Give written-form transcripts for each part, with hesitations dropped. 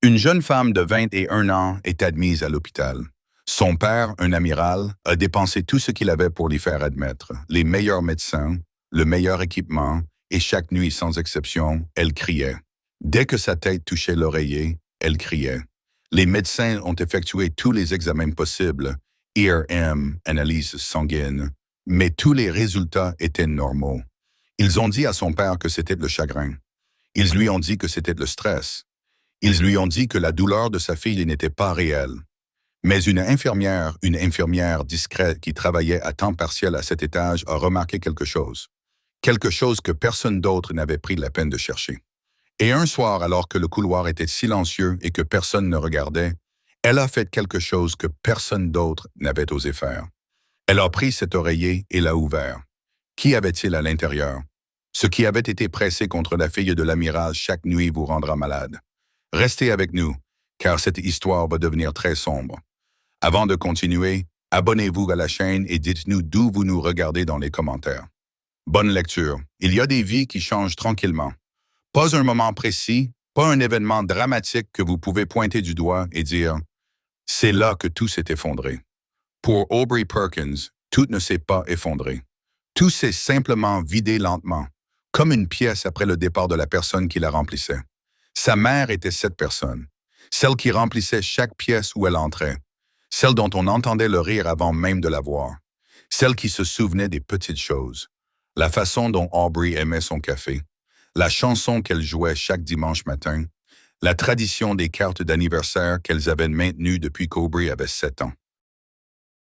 Une jeune femme de 21 ans est admise à l'hôpital. Son père, un amiral, a dépensé tout ce qu'il avait pour l'y faire admettre. Les meilleurs médecins, le meilleur équipement, et chaque nuit sans exception, elle criait. Dès que sa tête touchait l'oreiller, elle criait. Les médecins ont effectué tous les examens possibles, IRM, analyse sanguine, mais tous les résultats étaient normaux. Ils ont dit à son père que c'était le chagrin. Ils lui ont dit que c'était le stress. Ils lui ont dit que la douleur de sa fille n'était pas réelle. Mais une infirmière discrète qui travaillait à temps partiel à cet étage a remarqué quelque chose. Quelque chose que personne d'autre n'avait pris la peine de chercher. Et un soir, alors que le couloir était silencieux et que personne ne regardait, elle a fait quelque chose que personne d'autre n'avait osé faire. Elle a pris cet oreiller et l'a ouvert. Qu'y avait-il à l'intérieur? Ce qui avait été pressé contre la fille de l'amiral chaque nuit vous rendra malade. Restez avec nous, car cette histoire va devenir très sombre. Avant de continuer, abonnez-vous à la chaîne et dites-nous d'où vous nous regardez dans les commentaires. Bonne lecture. Il y a des vies qui changent tranquillement. Pas un moment précis, pas un événement dramatique que vous pouvez pointer du doigt et dire « c'est là que tout s'est effondré ». Pour Aubrey Perkins, tout ne s'est pas effondré. Tout s'est simplement vidé lentement, comme une pièce après le départ de la personne qui la remplissait. Sa mère était cette personne, celle qui remplissait chaque pièce où elle entrait, celle dont on entendait le rire avant même de la voir, celle qui se souvenait des petites choses, la façon dont Aubrey aimait son café, la chanson qu'elle jouait chaque dimanche matin, la tradition des cartes d'anniversaire qu'elles avaient maintenues depuis qu'Aubrey avait 7 ans.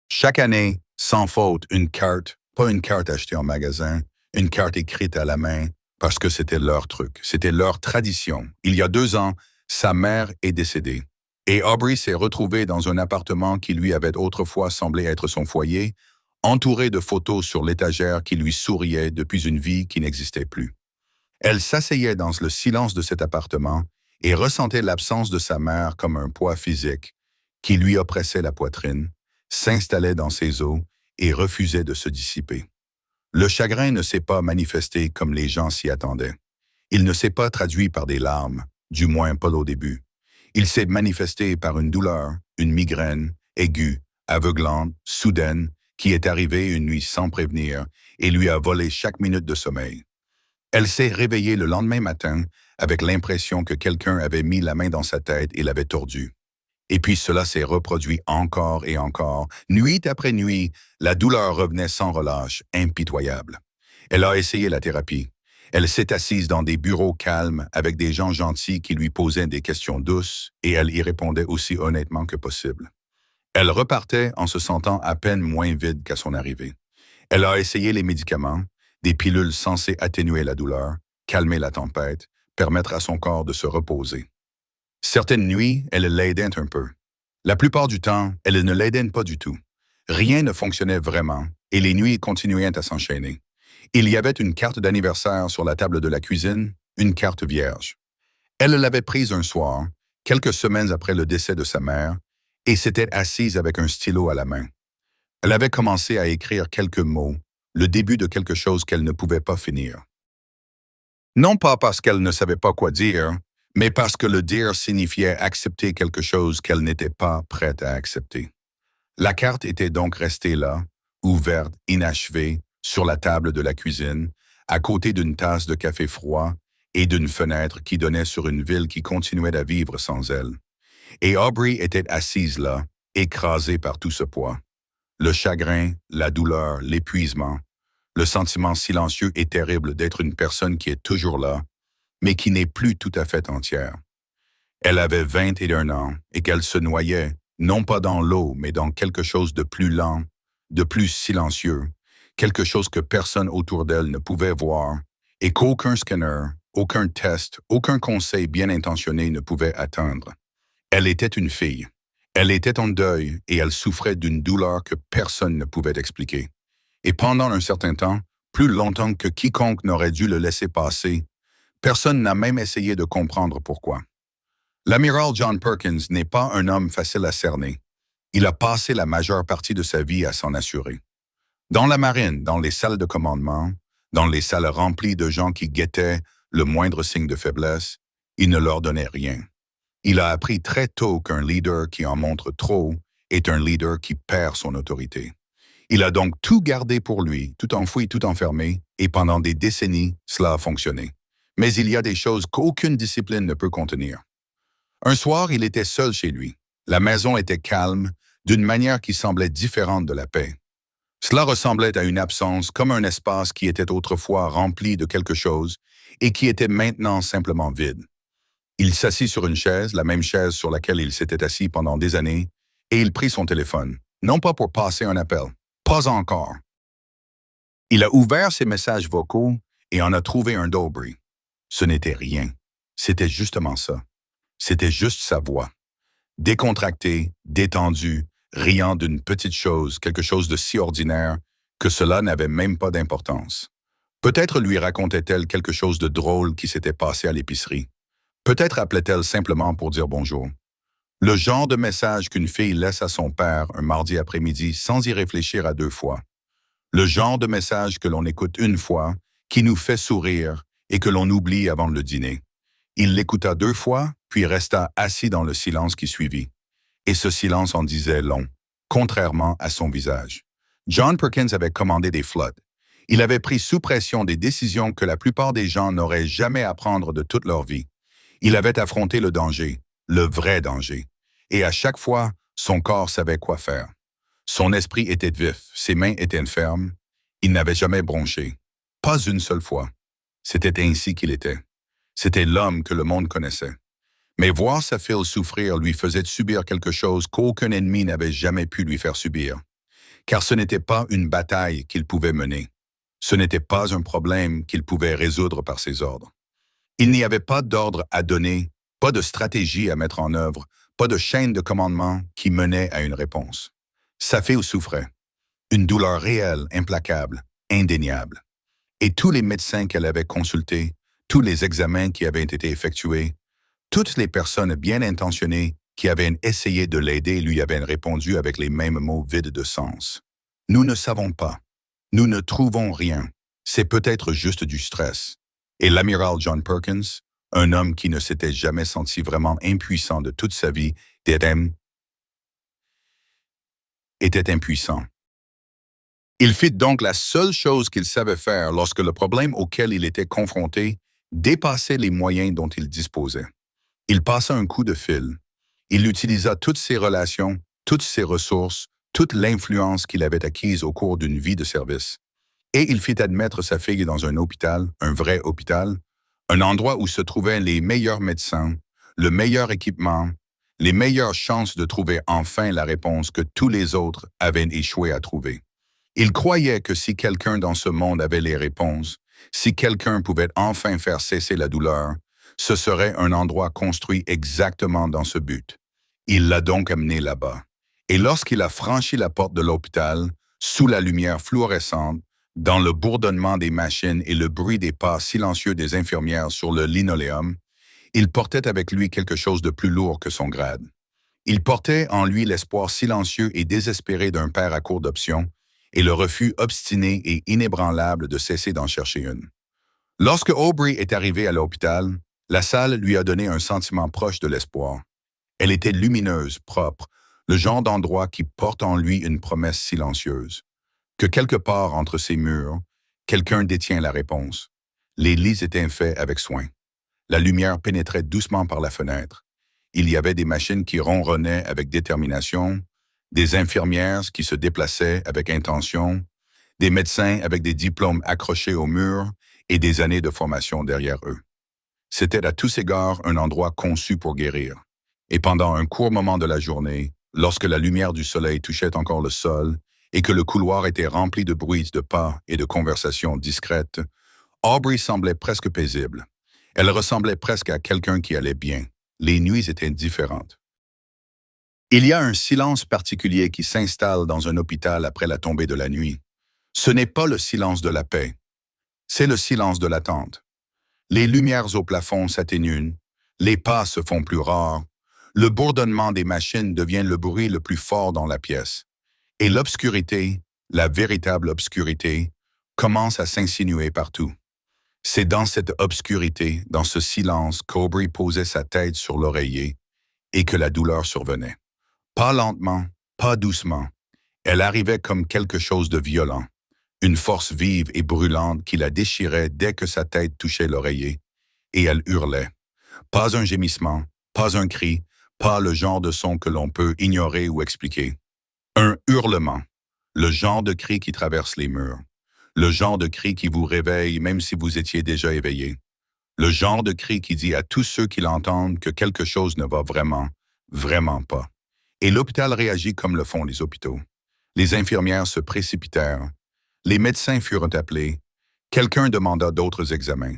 Chaque année, sans faute, une carte, pas une carte achetée en magasin, une carte écrite à la main, parce que c'était leur truc, c'était leur tradition. Il y a 2 ans, sa mère est décédée. Et Aubrey s'est retrouvé dans un appartement qui lui avait autrefois semblé être son foyer, entouré de photos sur l'étagère qui lui souriaient depuis une vie qui n'existait plus. Elle s'asseyait dans le silence de cet appartement et ressentait l'absence de sa mère comme un poids physique qui lui oppressait la poitrine, s'installait dans ses os et refusait de se dissiper. Le chagrin ne s'est pas manifesté comme les gens s'y attendaient. Il ne s'est pas traduit par des larmes, du moins pas au début. Il s'est manifesté par une douleur, une migraine, aiguë, aveuglante, soudaine, qui est arrivée une nuit sans prévenir et lui a volé chaque minute de sommeil. Elle s'est réveillée le lendemain matin avec l'impression que quelqu'un avait mis la main dans sa tête et l'avait tordue. Et puis cela s'est reproduit encore et encore. Nuit après nuit, la douleur revenait sans relâche, impitoyable. Elle a essayé la thérapie. Elle s'est assise dans des bureaux calmes avec des gens gentils qui lui posaient des questions douces et elle y répondait aussi honnêtement que possible. Elle repartait en se sentant à peine moins vide qu'à son arrivée. Elle a essayé les médicaments, des pilules censées atténuer la douleur, calmer la tempête, permettre à son corps de se reposer. Certaines nuits, elle l'aidait un peu. La plupart du temps, elle ne l'aidait pas du tout. Rien ne fonctionnait vraiment, et les nuits continuaient à s'enchaîner. Il y avait une carte d'anniversaire sur la table de la cuisine, une carte vierge. Elle l'avait prise un soir, quelques semaines après le décès de sa mère, et s'était assise avec un stylo à la main. Elle avait commencé à écrire quelques mots, le début de quelque chose qu'elle ne pouvait pas finir. Non pas parce qu'elle ne savait pas quoi dire, mais parce que le dire signifiait accepter quelque chose qu'elle n'était pas prête à accepter. La carte était donc restée là, ouverte, inachevée, sur la table de la cuisine, à côté d'une tasse de café froid et d'une fenêtre qui donnait sur une ville qui continuait à vivre sans elle. Et Aubrey était assise là, écrasée par tout ce poids. Le chagrin, la douleur, l'épuisement, le sentiment silencieux et terrible d'être une personne qui est toujours là, mais qui n'est plus tout à fait entière. Elle avait 21 ans et qu'elle se noyait, non pas dans l'eau, mais dans quelque chose de plus lent, de plus silencieux, quelque chose que personne autour d'elle ne pouvait voir et qu'aucun scanner, aucun test, aucun conseil bien intentionné ne pouvait atteindre. Elle était une fille. Elle était en deuil et elle souffrait d'une douleur que personne ne pouvait expliquer. Et pendant un certain temps, plus longtemps que quiconque n'aurait dû le laisser passer, personne n'a même essayé de comprendre pourquoi. L'amiral John Perkins n'est pas un homme facile à cerner. Il a passé la majeure partie de sa vie à s'en assurer. Dans la marine, dans les salles de commandement, dans les salles remplies de gens qui guettaient le moindre signe de faiblesse, il ne leur donnait rien. Il a appris très tôt qu'un leader qui en montre trop est un leader qui perd son autorité. Il a donc tout gardé pour lui, tout enfoui, tout enfermé, et pendant des décennies, cela a fonctionné. Mais il y a des choses qu'aucune discipline ne peut contenir. Un soir, il était seul chez lui. La maison était calme, d'une manière qui semblait différente de la paix. Cela ressemblait à une absence, comme un espace qui était autrefois rempli de quelque chose et qui était maintenant simplement vide. Il s'assit sur une chaise, la même chaise sur laquelle il s'était assis pendant des années, et il prit son téléphone, non pas pour passer un appel, pas encore. Il a ouvert ses messages vocaux et en a trouvé un d'Aubrey. Ce n'était rien. C'était justement ça. C'était juste sa voix. Décontractée, détendue, riant d'une petite chose, quelque chose de si ordinaire, que cela n'avait même pas d'importance. Peut-être lui racontait-elle quelque chose de drôle qui s'était passé à l'épicerie. Peut-être appelait-elle simplement pour dire bonjour. Le genre de message qu'une fille laisse à son père un mardi après-midi sans y réfléchir à deux fois. Le genre de message que l'on écoute une fois, qui nous fait sourire et que l'on oublie avant le dîner. Il l'écouta deux fois, puis resta assis dans le silence qui suivit. Et ce silence en disait long, contrairement à son visage. John Perkins avait commandé des flottes. Il avait pris sous pression des décisions que la plupart des gens n'auraient jamais à prendre de toute leur vie. Il avait affronté le danger, le vrai danger. Et à chaque fois, son corps savait quoi faire. Son esprit était vif, ses mains étaient fermes. Il n'avait jamais bronché. Pas une seule fois. C'était ainsi qu'il était. C'était l'homme que le monde connaissait. Mais voir sa fille souffrir lui faisait subir quelque chose qu'aucun ennemi n'avait jamais pu lui faire subir. Car ce n'était pas une bataille qu'il pouvait mener. Ce n'était pas un problème qu'il pouvait résoudre par ses ordres. Il n'y avait pas d'ordre à donner, pas de stratégie à mettre en œuvre, pas de chaîne de commandement qui menait à une réponse. Sa fille souffrait. Une douleur réelle, implacable, indéniable. Et tous les médecins qu'elle avait consultés, tous les examens qui avaient été effectués, toutes les personnes bien intentionnées qui avaient essayé de l'aider lui avaient répondu avec les mêmes mots vides de sens. Nous ne savons pas. Nous ne trouvons rien. C'est peut-être juste du stress. Et l'amiral John Perkins, un homme qui ne s'était jamais senti vraiment impuissant de toute sa vie, était impuissant. Il fit donc la seule chose qu'il savait faire lorsque le problème auquel il était confronté dépassait les moyens dont il disposait. Il passa un coup de fil. Il utilisa toutes ses relations, toutes ses ressources, toute l'influence qu'il avait acquise au cours d'une vie de service. Et il fit admettre sa fille dans un hôpital, un vrai hôpital, un endroit où se trouvaient les meilleurs médecins, le meilleur équipement, les meilleures chances de trouver enfin la réponse que tous les autres avaient échoué à trouver. Il croyait que si quelqu'un dans ce monde avait les réponses, si quelqu'un pouvait enfin faire cesser la douleur, ce serait un endroit construit exactement dans ce but. Il l'a donc amené là-bas. Et lorsqu'il a franchi la porte de l'hôpital, sous la lumière fluorescente, dans le bourdonnement des machines et le bruit des pas silencieux des infirmières sur le linoléum, il portait avec lui quelque chose de plus lourd que son grade. Il portait en lui l'espoir silencieux et désespéré d'un père à court d'options et le refus obstiné et inébranlable de cesser d'en chercher une. Lorsque Aubrey est arrivé à l'hôpital, la salle lui a donné un sentiment proche de l'espoir. Elle était lumineuse, propre, le genre d'endroit qui porte en lui une promesse silencieuse. Que quelque part entre ces murs, quelqu'un détient la réponse. Les lits étaient faits avec soin. La lumière pénétrait doucement par la fenêtre. Il y avait des machines qui ronronnaient avec détermination, des infirmières qui se déplaçaient avec intention, des médecins avec des diplômes accrochés au mur et des années de formation derrière eux. C'était à tous égards un endroit conçu pour guérir. Et pendant un court moment de la journée, lorsque la lumière du soleil touchait encore le sol et que le couloir était rempli de bruits de pas et de conversations discrètes, Aubrey semblait presque paisible. Elle ressemblait presque à quelqu'un qui allait bien. Les nuits étaient différentes. Il y a un silence particulier qui s'installe dans un hôpital après la tombée de la nuit. Ce n'est pas le silence de la paix. C'est le silence de l'attente. Les lumières au plafond s'atténuent, les pas se font plus rares, le bourdonnement des machines devient le bruit le plus fort dans la pièce. Et l'obscurité, la véritable obscurité, commence à s'insinuer partout. C'est dans cette obscurité, dans ce silence, qu'Aubrey posait sa tête sur l'oreiller et que la douleur survenait. Pas lentement, pas doucement. Elle arrivait comme quelque chose de violent, une force vive et brûlante qui la déchirait dès que sa tête touchait l'oreiller, et elle hurlait. Pas un gémissement, pas un cri, pas le genre de son que l'on peut ignorer ou expliquer. Un hurlement, le genre de cri qui traverse les murs, le genre de cri qui vous réveille même si vous étiez déjà éveillé, le genre de cri qui dit à tous ceux qui l'entendent que quelque chose ne va vraiment, vraiment pas. Et l'hôpital réagit comme le font les hôpitaux. Les infirmières se précipitèrent. Les médecins furent appelés. Quelqu'un demanda d'autres examens.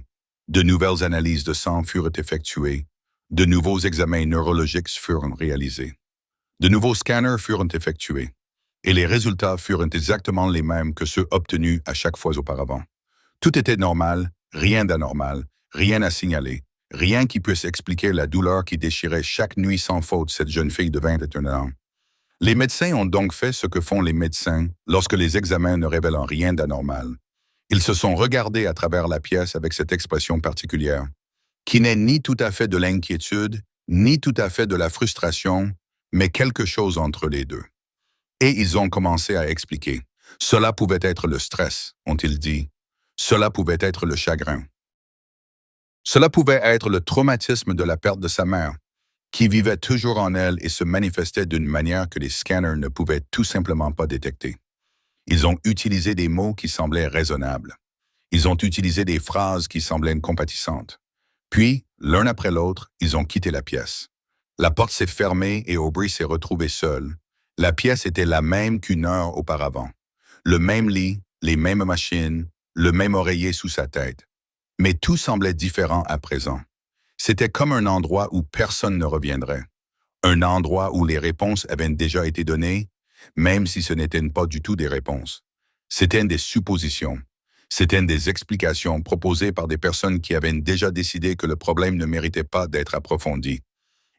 De nouvelles analyses de sang furent effectuées. De nouveaux examens neurologiques furent réalisés. De nouveaux scanners furent effectués. Et les résultats furent exactement les mêmes que ceux obtenus à chaque fois auparavant. Tout était normal, rien d'anormal, rien à signaler, rien qui puisse expliquer la douleur qui déchirait chaque nuit sans faute cette jeune fille de 21 ans. Les médecins ont donc fait ce que font les médecins lorsque les examens ne révèlent rien d'anormal. Ils se sont regardés à travers la pièce avec cette expression particulière, qui n'est ni tout à fait de l'inquiétude, ni tout à fait de la frustration, mais quelque chose entre les deux. Et ils ont commencé à expliquer. Cela pouvait être le stress, ont-ils dit. Cela pouvait être le chagrin. Cela pouvait être le traumatisme de la perte de sa mère, qui vivait toujours en elle et se manifestait d'une manière que les scanners ne pouvaient tout simplement pas détecter. Ils ont utilisé des mots qui semblaient raisonnables. Ils ont utilisé des phrases qui semblaient compatissantes. Puis, l'un après l'autre, ils ont quitté la pièce. La porte s'est fermée et Aubrey s'est retrouvé seul. La pièce était la même qu'une heure auparavant. Le même lit, les mêmes machines, le même oreiller sous sa tête. Mais tout semblait différent à présent. C'était comme un endroit où personne ne reviendrait. Un endroit où les réponses avaient déjà été données, même si ce n'étaient pas du tout des réponses. C'étaient des suppositions. C'étaient des explications proposées par des personnes qui avaient déjà décidé que le problème ne méritait pas d'être approfondi.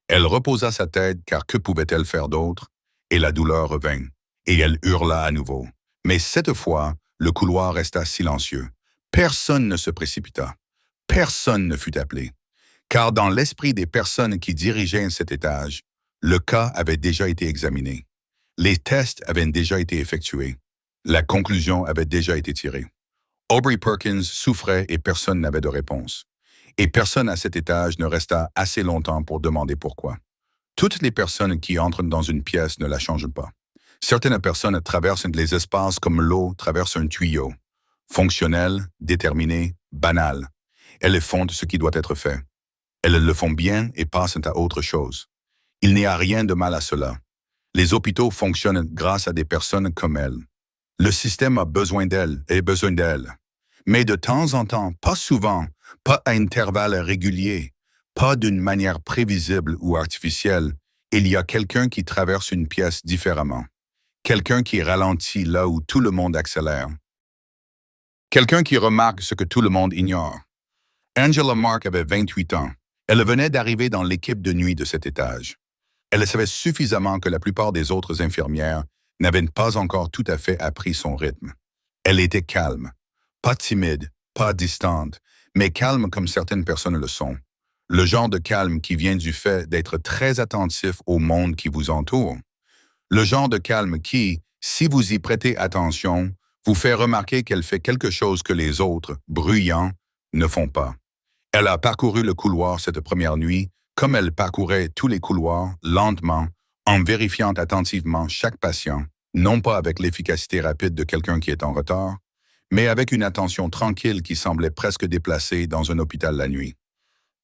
Elle reposa sa tête car que pouvait-elle faire d'autre? Et la douleur revint. Et elle hurla à nouveau. Mais cette fois, le couloir resta silencieux. Personne ne se précipita. Personne ne fut appelé. Car dans l'esprit des personnes qui dirigeaient cet étage, le cas avait déjà été examiné. Les tests avaient déjà été effectués. La conclusion avait déjà été tirée. Aubrey Perkins souffrait et personne n'avait de réponse. Et personne à cet étage ne resta assez longtemps pour demander pourquoi. Toutes les personnes qui entrent dans une pièce ne la changent pas. Certaines personnes traversent les espaces comme l'eau traverse un tuyau. Fonctionnel, déterminé, banal. Elles font ce qui doit être fait. Elles le font bien et passent à autre chose. Il n'y a rien de mal à cela. Les hôpitaux fonctionnent grâce à des personnes comme elles. Le système a besoin d'elles et besoin d'elles. Mais de temps en temps, pas souvent, pas à intervalles réguliers, pas d'une manière prévisible ou artificielle, il y a quelqu'un qui traverse une pièce différemment. Quelqu'un qui ralentit là où tout le monde accélère. Quelqu'un qui remarque ce que tout le monde ignore. Angela Mark avait 28 ans. Elle venait d'arriver dans l'équipe de nuit de cet étage. Elle savait suffisamment que la plupart des autres infirmières n'avaient pas encore tout à fait appris son rythme. Elle était calme, pas timide, pas distante, mais calme comme certaines personnes le sont. Le genre de calme qui vient du fait d'être très attentif au monde qui vous entoure. Le genre de calme qui, si vous y prêtez attention, vous fait remarquer qu'elle fait quelque chose que les autres, bruyants, ne font pas. Elle a parcouru le couloir cette première nuit, comme elle parcourait tous les couloirs, lentement, en vérifiant attentivement chaque patient, non pas avec l'efficacité rapide de quelqu'un qui est en retard, mais avec une attention tranquille qui semblait presque déplacée dans un hôpital la nuit.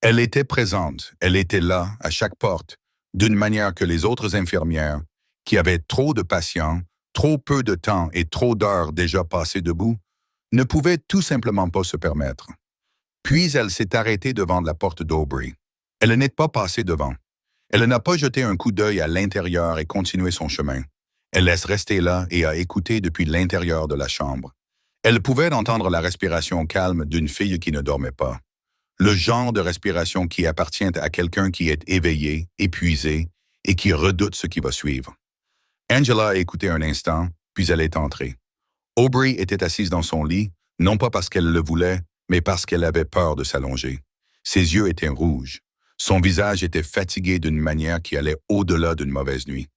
Elle était présente, elle était là, à chaque porte, d'une manière que les autres infirmières, qui avaient trop de patients, trop peu de temps et trop d'heures déjà passées debout, ne pouvaient tout simplement pas se permettre. Puis elle s'est arrêtée devant la porte d'Aubrey. Elle n'est pas passée devant. Elle n'a pas jeté un coup d'œil à l'intérieur et continué son chemin. Elle laisse rester là et a écouté depuis l'intérieur de la chambre. Elle pouvait entendre la respiration calme d'une fille qui ne dormait pas. Le genre de respiration qui appartient à quelqu'un qui est éveillé, épuisé et qui redoute ce qui va suivre. Angela a écouté un instant, puis elle est entrée. Aubrey était assise dans son lit, non pas parce qu'elle le voulait, mais parce qu'elle avait peur de s'allonger. Ses yeux étaient rouges. Son visage était fatigué d'une manière qui allait au-delà d'une mauvaise nuit.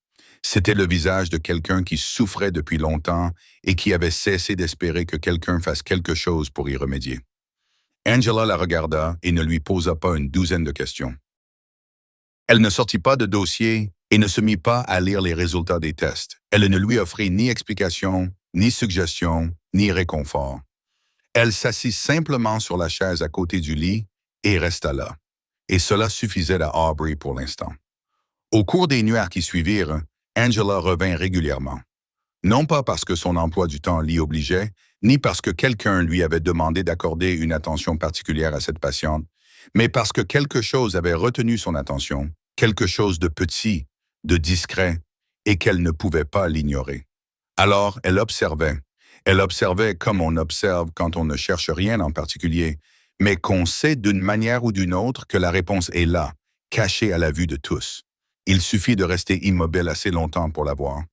C'était le visage de quelqu'un qui souffrait depuis longtemps et qui avait cessé d'espérer que quelqu'un fasse quelque chose pour y remédier. Angela la regarda et ne lui posa pas une douzaine de questions. Elle ne sortit pas de dossier et ne se mit pas à lire les résultats des tests. Elle ne lui offrit ni explication, ni suggestion, ni réconfort. Elle s'assit simplement sur la chaise à côté du lit et resta là. Et cela suffisait à Aubrey pour l'instant. Au cours des nuits qui suivirent, Angela revint régulièrement. Non pas parce que son emploi du temps l'y obligeait, ni parce que quelqu'un lui avait demandé d'accorder une attention particulière à cette patiente, mais parce que quelque chose avait retenu son attention, quelque chose de petit, de discret, et qu'elle ne pouvait pas l'ignorer. Alors, elle observait. Elle observait comme on observe quand on ne cherche rien en particulier, mais qu'on sait d'une manière ou d'une autre que la réponse est là, cachée à la vue de tous. Il suffit de rester immobile assez longtemps pour la voir.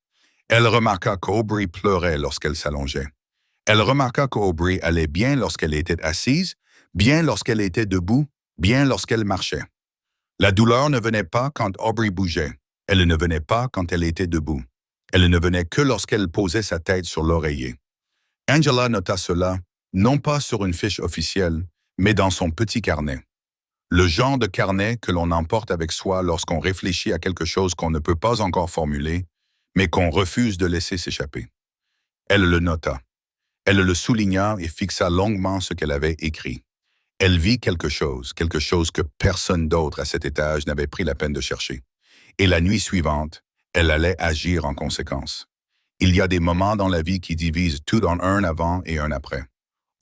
Elle remarqua qu'Aubrey pleurait lorsqu'elle s'allongeait. Elle remarqua qu'Aubrey allait bien lorsqu'elle était assise, bien lorsqu'elle était debout, bien lorsqu'elle marchait. La douleur ne venait pas quand Aubrey bougeait. Elle ne venait pas quand elle était debout. Elle ne venait que lorsqu'elle posait sa tête sur l'oreiller. Angela nota cela, non pas sur une fiche officielle, mais dans son petit carnet. Le genre de carnet que l'on emporte avec soi lorsqu'on réfléchit à quelque chose qu'on ne peut pas encore formuler, mais qu'on refuse de laisser s'échapper. Elle le nota. Elle le souligna et fixa longuement ce qu'elle avait écrit. Elle vit quelque chose que personne d'autre à cet étage n'avait pris la peine de chercher. Et la nuit suivante, elle allait agir en conséquence. Il y a des moments dans la vie qui divisent tout en un avant et un après.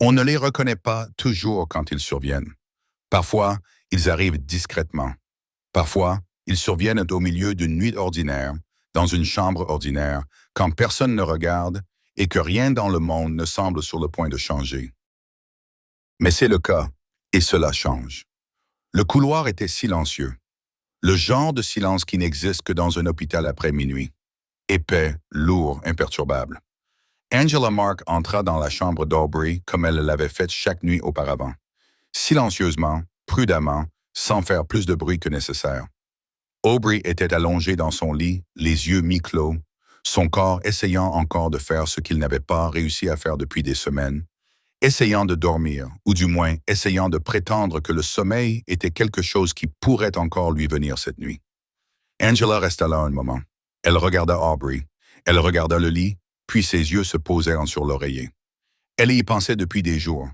On ne les reconnaît pas toujours quand ils surviennent. Parfois, ils arrivent discrètement. Parfois, ils surviennent au milieu d'une nuit ordinaire, dans une chambre ordinaire, quand personne ne regarde et que rien dans le monde ne semble sur le point de changer. Mais c'est le cas, et cela change. Le couloir était silencieux. Le genre de silence qui n'existe que dans un hôpital après minuit. Épais, lourd, imperturbable. Angela Mark entra dans la chambre d'Aubrey comme elle l'avait fait chaque nuit auparavant. Silencieusement, prudemment, sans faire plus de bruit que nécessaire. Aubrey était allongé dans son lit, les yeux mi-clos, son corps essayant encore de faire ce qu'il n'avait pas réussi à faire depuis des semaines, essayant de dormir, ou du moins essayant de prétendre que le sommeil était quelque chose qui pourrait encore lui venir cette nuit. Angela resta là un moment. Elle regarda Aubrey. Elle regarda le lit, puis ses yeux se posèrent sur l'oreiller. Elle y pensait depuis des jours.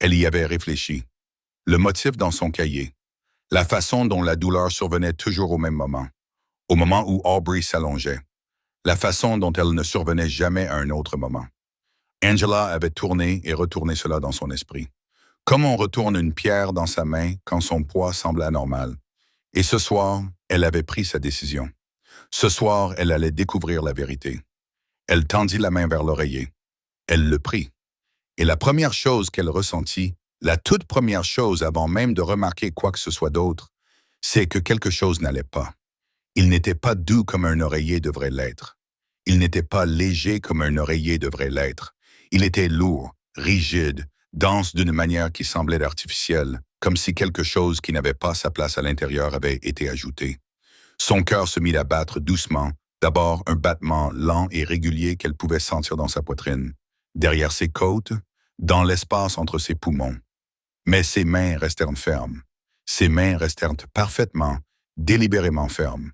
Elle y avait réfléchi. Le motif dans son cahier. La façon dont la douleur survenait toujours au moment où Aubrey s'allongeait. La façon dont elle ne survenait jamais à un autre moment. Angela avait tourné et retourné cela dans son esprit. Comme on retourne une pierre dans sa main quand son poids semble anormal. Et ce soir, elle avait pris sa décision. Ce soir, elle allait découvrir la vérité. Elle tendit la main vers l'oreiller. Elle le prit. Et la première chose qu'elle ressentit, la toute première chose avant même de remarquer quoi que ce soit d'autre, c'est que quelque chose n'allait pas. Il n'était pas doux comme un oreiller devrait l'être. Il n'était pas léger comme un oreiller devrait l'être. Il était lourd, rigide, dense d'une manière qui semblait artificielle, comme si quelque chose qui n'avait pas sa place à l'intérieur avait été ajouté. Son cœur se mit à battre doucement, d'abord un battement lent et régulier qu'elle pouvait sentir dans sa poitrine, derrière ses côtes, dans l'espace entre ses poumons. Mais ses mains restèrent fermes. Ses mains restèrent parfaitement, délibérément fermes.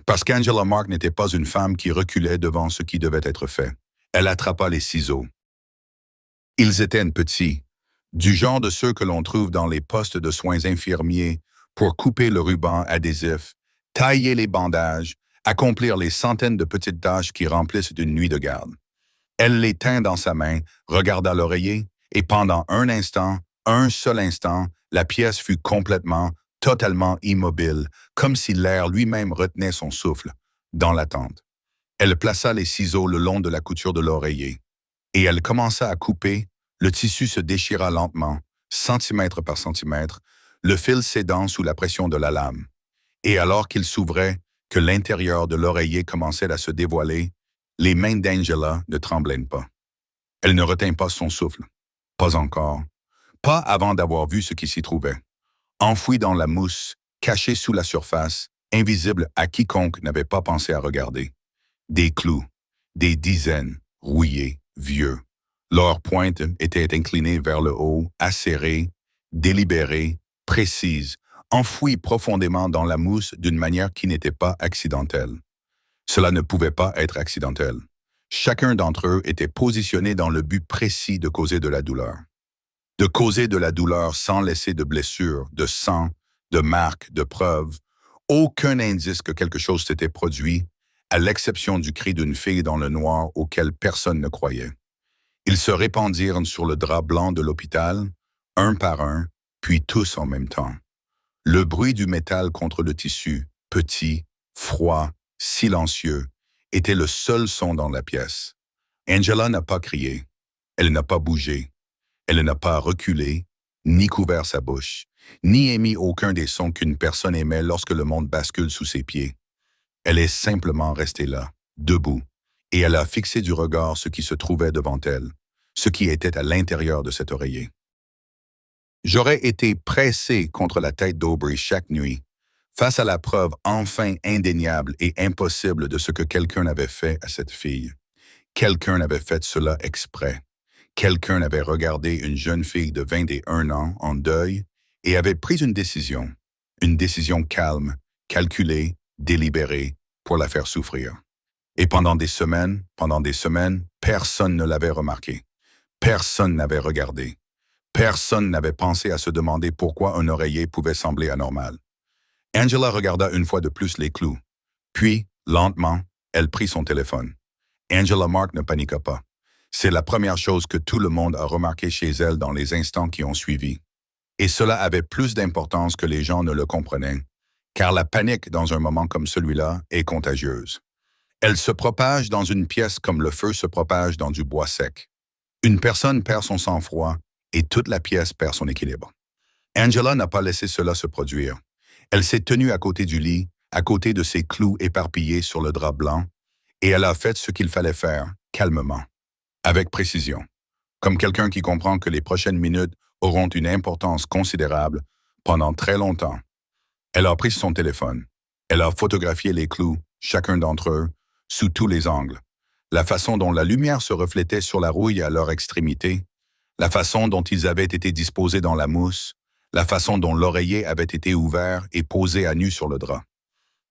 Parce qu'Angela Mark n'était pas une femme qui reculait devant ce qui devait être fait. Elle attrapa les ciseaux. Ils étaient petits, du genre de ceux que l'on trouve dans les postes de soins infirmiers pour couper le ruban adhésif, tailler les bandages, accomplir les centaines de petites tâches qui remplissent une nuit de garde. Elle les tint dans sa main, regarda l'oreiller, et pendant un seul instant, la pièce fut complètement, totalement immobile, comme si l'air lui-même retenait son souffle, dans l'attente. Elle plaça les ciseaux le long de la couture de l'oreiller, et elle commença à couper. Le tissu se déchira lentement, centimètre par centimètre, le fil cédant sous la pression de la lame. Et alors qu'il s'ouvrait, que l'intérieur de l'oreiller commençait à se dévoiler, les mains d'Angela ne tremblaient pas. Elle ne retint pas son souffle. Pas encore. Pas avant d'avoir vu ce qui s'y trouvait. Enfoui dans la mousse, cachés sous la surface, invisibles à quiconque n'avait pas pensé à regarder. Des clous, des dizaines, rouillés, vieux. Leur pointe était inclinée vers le haut, acérée, délibérée, précise, enfouie profondément dans la mousse d'une manière qui n'était pas accidentelle. Cela ne pouvait pas être accidentel. Chacun d'entre eux était positionné dans le but précis de causer de la douleur. De causer de la douleur sans laisser de blessures, de sang, de marques, de preuves, aucun indice que quelque chose s'était produit, à l'exception du cri d'une fille dans le noir auquel personne ne croyait. Ils se répandirent sur le drap blanc de l'hôpital, un par un, puis tous en même temps. Le bruit du métal contre le tissu, petit, froid, silencieux, était le seul son dans la pièce. Angela n'a pas crié, elle n'a pas bougé, elle n'a pas reculé, ni couvert sa bouche, ni émis aucun des sons qu'une personne émet lorsque le monde bascule sous ses pieds. Elle est simplement restée là, debout, et elle a fixé du regard ce qui se trouvait devant elle, ce qui était à l'intérieur de cet oreiller. J'aurais été pressé contre la tête d'Aubrey chaque nuit, face à la preuve enfin indéniable et impossible de ce que quelqu'un avait fait à cette fille. Quelqu'un avait fait cela exprès. Quelqu'un avait regardé une jeune fille de 21 ans en deuil et avait pris une décision calme, calculée, délibérée, pour la faire souffrir. Et pendant des semaines, personne ne l'avait remarqué. Personne n'avait regardé. Personne n'avait pensé à se demander pourquoi un oreiller pouvait sembler anormal. Angela regarda une fois de plus les clous. Puis, lentement, elle prit son téléphone. Angela Mark ne paniqua pas. C'est la première chose que tout le monde a remarqué chez elle dans les instants qui ont suivi. Et cela avait plus d'importance que les gens ne le comprenaient, car la panique dans un moment comme celui-là est contagieuse. Elle se propage dans une pièce comme le feu se propage dans du bois sec. Une personne perd son sang-froid et toute la pièce perd son équilibre. Angela n'a pas laissé cela se produire. Elle s'est tenue à côté du lit, à côté de ses clous éparpillés sur le drap blanc, et elle a fait ce qu'il fallait faire, calmement, avec précision, comme quelqu'un qui comprend que les prochaines minutes auront une importance considérable pendant très longtemps. Elle a pris son téléphone. Elle a photographié les clous, chacun d'entre eux, sous tous les angles. La façon dont la lumière se reflétait sur la rouille à leur extrémité, la façon dont ils avaient été disposés dans la mousse, la façon dont l'oreiller avait été ouvert et posé à nu sur le drap.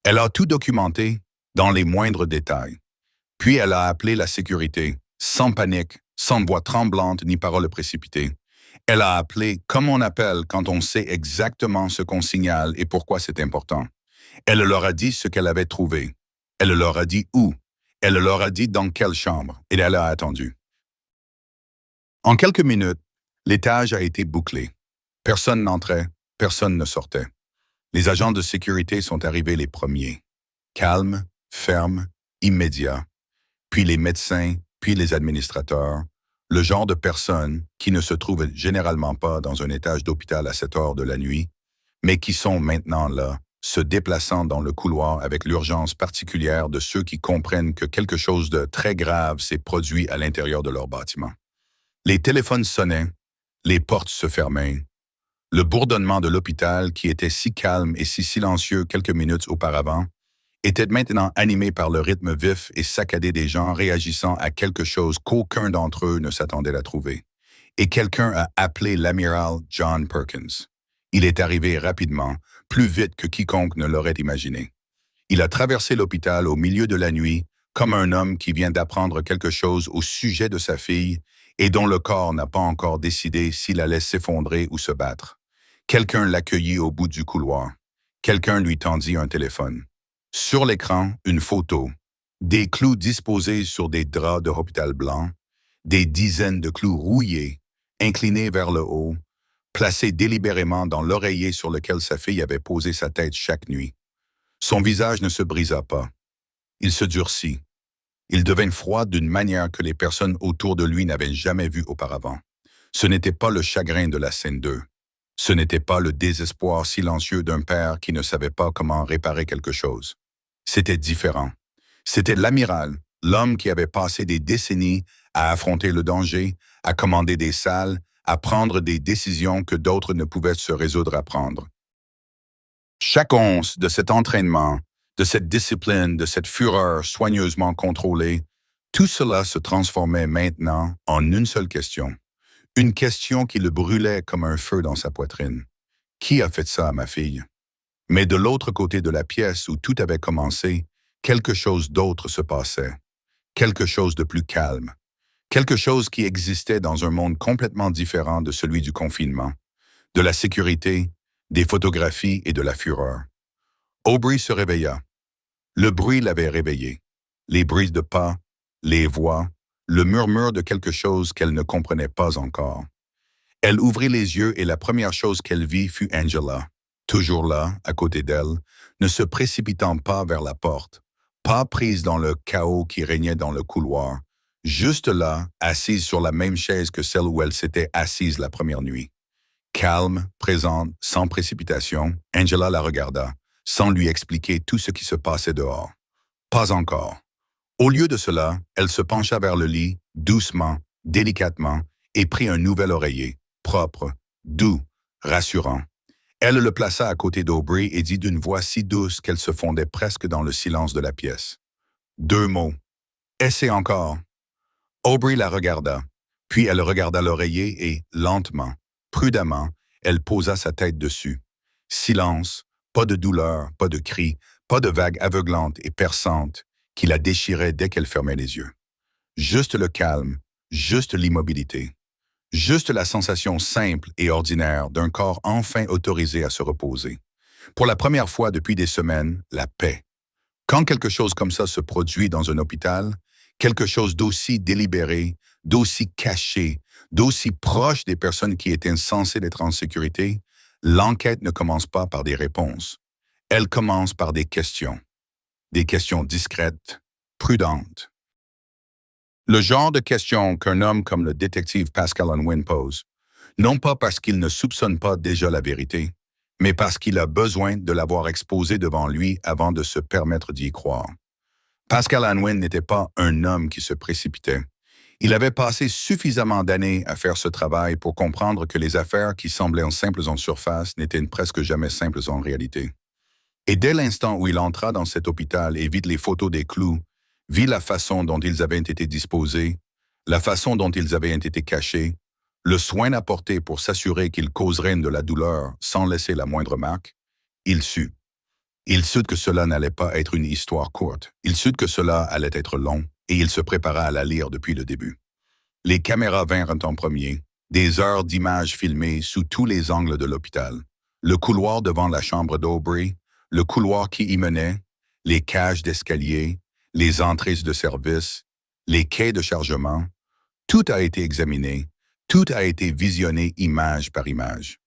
Elle a tout documenté dans les moindres détails. Puis elle a appelé la sécurité, sans panique, sans voix tremblante ni paroles précipitées. Elle a appelé comme on appelle quand on sait exactement ce qu'on signale et pourquoi c'est important. Elle leur a dit ce qu'elle avait trouvé. Elle leur a dit où. Elle leur a dit dans quelle chambre, et elle a attendu. En quelques minutes, l'étage a été bouclé. Personne n'entrait, personne ne sortait. Les agents de sécurité sont arrivés les premiers. Calmes, fermes, immédiats. Puis les médecins, puis les administrateurs. Le genre de personnes qui ne se trouvent généralement pas dans un étage d'hôpital à cette heure de la nuit, mais qui sont maintenant là, se déplaçant dans le couloir avec l'urgence particulière de ceux qui comprennent que quelque chose de très grave s'est produit à l'intérieur de leur bâtiment. Les téléphones sonnaient, les portes se fermaient. Le bourdonnement de l'hôpital, qui était si calme et si silencieux quelques minutes auparavant, était maintenant animé par le rythme vif et saccadé des gens réagissant à quelque chose qu'aucun d'entre eux ne s'attendait à trouver. Et quelqu'un a appelé l'amiral John Perkins. Il est arrivé rapidement, plus vite que quiconque ne l'aurait imaginé. Il a traversé l'hôpital au milieu de la nuit, comme un homme qui vient d'apprendre quelque chose au sujet de sa fille et dont le corps n'a pas encore décidé s'il allait s'effondrer ou se battre. Quelqu'un l'accueillit au bout du couloir. Quelqu'un lui tendit un téléphone. Sur l'écran, une photo. Des clous disposés sur des draps de hôpital blanc, des dizaines de clous rouillés, inclinés vers le haut, placés délibérément dans l'oreiller sur lequel sa fille avait posé sa tête chaque nuit. Son visage ne se brisa pas. Il se durcit. Il devint froid d'une manière que les personnes autour de lui n'avaient jamais vue auparavant. Ce n'était pas le chagrin de la scène 2. Ce n'était pas le désespoir silencieux d'un père qui ne savait pas comment réparer quelque chose. C'était différent. C'était l'amiral, l'homme qui avait passé des décennies à affronter le danger, à commander des salles, à prendre des décisions que d'autres ne pouvaient se résoudre à prendre. Chaque once de cet entraînement, de cette discipline, de cette fureur soigneusement contrôlée, tout cela se transformait maintenant en une seule question. Une question qui le brûlait comme un feu dans sa poitrine. Qui a fait ça à ma fille? Mais de l'autre côté de la pièce où tout avait commencé, quelque chose d'autre se passait. Quelque chose de plus calme. Quelque chose qui existait dans un monde complètement différent de celui du confinement, de la sécurité, des photographies et de la fureur. Aubrey se réveilla. Le bruit l'avait réveillé. Les bruits de pas, les voix, le murmure de quelque chose qu'elle ne comprenait pas encore. Elle ouvrit les yeux et la première chose qu'elle vit fut Angela, toujours là, à côté d'elle, ne se précipitant pas vers la porte, pas prise dans le chaos qui régnait dans le couloir, juste là, assise sur la même chaise que celle où elle s'était assise la première nuit. Calme, présente, sans précipitation, Angela la regarda, sans lui expliquer tout ce qui se passait dehors. Pas encore. Au lieu de cela, elle se pencha vers le lit, doucement, délicatement, et prit un nouvel oreiller, propre, doux, rassurant. Elle le plaça à côté d'Aubrey et dit d'une voix si douce qu'elle se fondait presque dans le silence de la pièce. 2 mots. Essaie encore. Aubrey la regarda, puis elle regarda l'oreiller et, lentement, prudemment, elle posa sa tête dessus. Silence, pas de douleur, pas de cri, pas de vague aveuglante et perçante qui la déchirait dès qu'elle fermait les yeux. Juste le calme, juste l'immobilité. Juste la sensation simple et ordinaire d'un corps enfin autorisé à se reposer. Pour la première fois depuis des semaines, la paix. Quand quelque chose comme ça se produit dans un hôpital, quelque chose d'aussi délibéré, d'aussi caché, d'aussi proche des personnes qui étaient censées être en sécurité, l'enquête ne commence pas par des réponses. Elle commence par des questions. Des questions discrètes, prudentes. Le genre de questions qu'un homme comme le détective Pascal Unwin pose, non pas parce qu'il ne soupçonne pas déjà la vérité, mais parce qu'il a besoin de l'avoir exposée devant lui avant de se permettre d'y croire. Pascal Unwin n'était pas un homme qui se précipitait. Il avait passé suffisamment d'années à faire ce travail pour comprendre que les affaires qui semblaient simples en surface n'étaient presque jamais simples en réalité. Et dès l'instant où il entra dans cet hôpital et vit les photos des clous, vit la façon dont ils avaient été disposés, la façon dont ils avaient été cachés, le soin apporté pour s'assurer qu'ils causeraient de la douleur sans laisser la moindre marque, il sut. Il sut que cela n'allait pas être une histoire courte. Il sut que cela allait être long et il se prépara à la lire depuis le début. Les caméras vinrent en premier, des heures d'images filmées sous tous les angles de l'hôpital. Le couloir devant la chambre d'Aubrey, le couloir qui y menait, les cages d'escalier, les entrées de service, les quais de chargement, tout a été examiné, tout a été visionné image par image.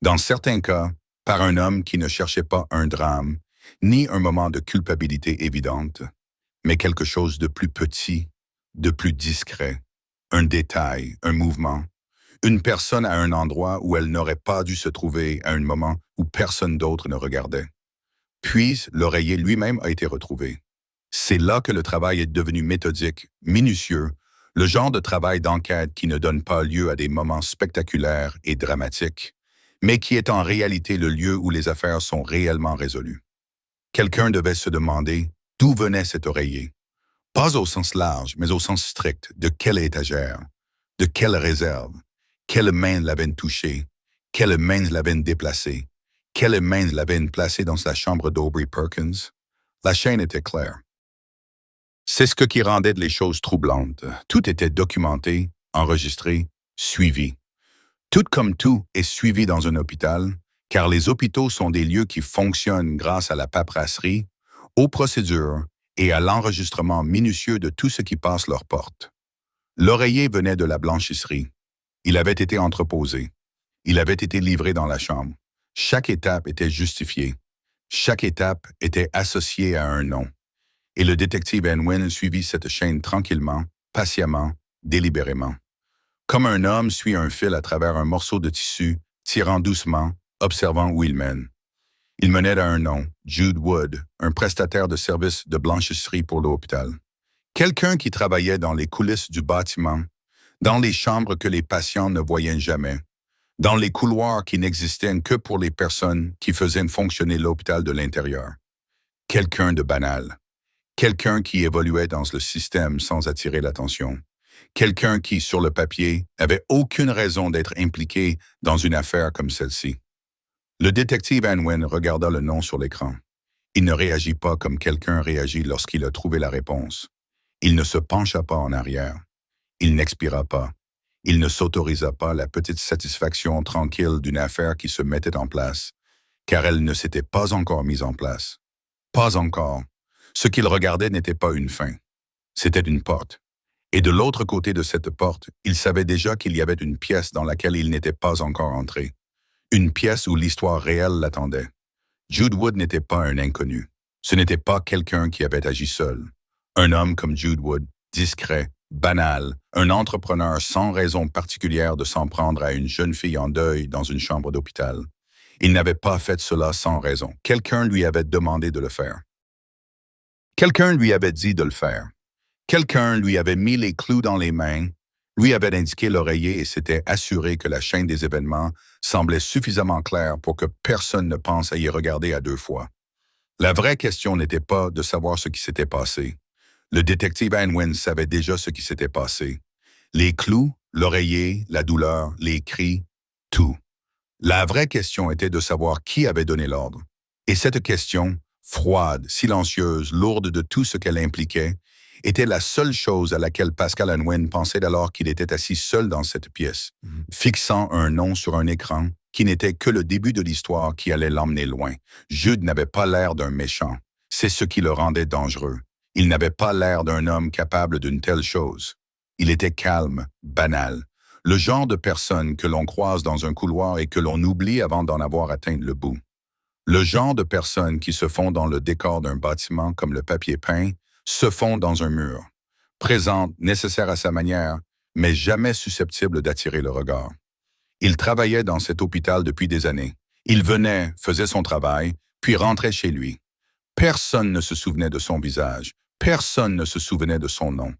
Dans certains cas, par un homme qui ne cherchait pas un drame, ni un moment de culpabilité évidente, mais quelque chose de plus petit, de plus discret, un détail, un mouvement, une personne à un endroit où elle n'aurait pas dû se trouver à un moment où personne d'autre ne regardait. Puis, l'oreiller lui-même a été retrouvé. C'est là que le travail est devenu méthodique, minutieux, le genre de travail d'enquête qui ne donne pas lieu à des moments spectaculaires et dramatiques, mais qui est en réalité le lieu où les affaires sont réellement résolues. Quelqu'un devait se demander d'où venait cet oreiller. Pas au sens large, mais au sens strict, de quelle étagère, de quelle réserve, quelle main l'avait touché, quelle main l'avait déplacé, quelle main l'avait placé dans sa chambre d'Aubrey Perkins. La chaîne était claire. C'est ce qui rendait les choses troublantes. Tout était documenté, enregistré, suivi. Tout comme tout est suivi dans un hôpital, car les hôpitaux sont des lieux qui fonctionnent grâce à la paperasserie, aux procédures et à l'enregistrement minutieux de tout ce qui passe leurs portes. L'oreiller venait de la blanchisserie. Il avait été entreposé. Il avait été livré dans la chambre. Chaque étape était justifiée. Chaque étape était associée à un nom. Et le détective Unwin suivit cette chaîne tranquillement, patiemment, délibérément. Comme un homme suit un fil à travers un morceau de tissu, tirant doucement, observant où il mène. Il menait à un nom, Jude Wood, un prestataire de services de blanchisserie pour l'hôpital. Quelqu'un qui travaillait dans les coulisses du bâtiment, dans les chambres que les patients ne voyaient jamais, dans les couloirs qui n'existaient que pour les personnes qui faisaient fonctionner l'hôpital de l'intérieur. Quelqu'un de banal. Quelqu'un qui évoluait dans le système sans attirer l'attention. Quelqu'un qui, sur le papier, avait aucune raison d'être impliqué dans une affaire comme celle-ci. Le détective Anwen regarda le nom sur l'écran. Il ne réagit pas comme quelqu'un réagit lorsqu'il a trouvé la réponse. Il ne se pencha pas en arrière. Il n'expira pas. Il ne s'autorisa pas la petite satisfaction tranquille d'une affaire qui se mettait en place, car elle ne s'était pas encore mise en place. Pas encore. Ce qu'il regardait n'était pas une fin. C'était une porte. Et de l'autre côté de cette porte, il savait déjà qu'il y avait une pièce dans laquelle il n'était pas encore entré. Une pièce où l'histoire réelle l'attendait. Jude Wood n'était pas un inconnu. Ce n'était pas quelqu'un qui avait agi seul. Un homme comme Jude Wood, discret, banal, un entrepreneur sans raison particulière de s'en prendre à une jeune fille en deuil dans une chambre d'hôpital. Il n'avait pas fait cela sans raison. Quelqu'un lui avait demandé de le faire. Quelqu'un lui avait dit de le faire. Quelqu'un lui avait mis les clous dans les mains, lui avait indiqué l'oreiller et s'était assuré que la chaîne des événements semblait suffisamment claire pour que personne ne pense à y regarder à deux fois. La vraie question n'était pas de savoir ce qui s'était passé. Le détective Anwen savait déjà ce qui s'était passé. Les clous, l'oreiller, la douleur, les cris, tout. La vraie question était de savoir qui avait donné l'ordre. Et cette question, froide, silencieuse, lourde de tout ce qu'elle impliquait, était la seule chose à laquelle Pascal Anwen pensait alors qu'il était assis seul dans cette pièce, fixant un nom sur un écran qui n'était que le début de l'histoire qui allait l'emmener loin. Jude n'avait pas l'air d'un méchant. C'est ce qui le rendait dangereux. Il n'avait pas l'air d'un homme capable d'une telle chose. Il était calme, banal, le genre de personne que l'on croise dans un couloir et que l'on oublie avant d'en avoir atteint le bout. Le genre de personnes qui se font dans le décor d'un bâtiment comme le papier peint, se font dans un mur, présente, nécessaire à sa manière, mais jamais susceptible d'attirer le regard. Il travaillait dans cet hôpital depuis des années. Il venait, faisait son travail, puis rentrait chez lui. Personne ne se souvenait de son visage, personne ne se souvenait de son nom.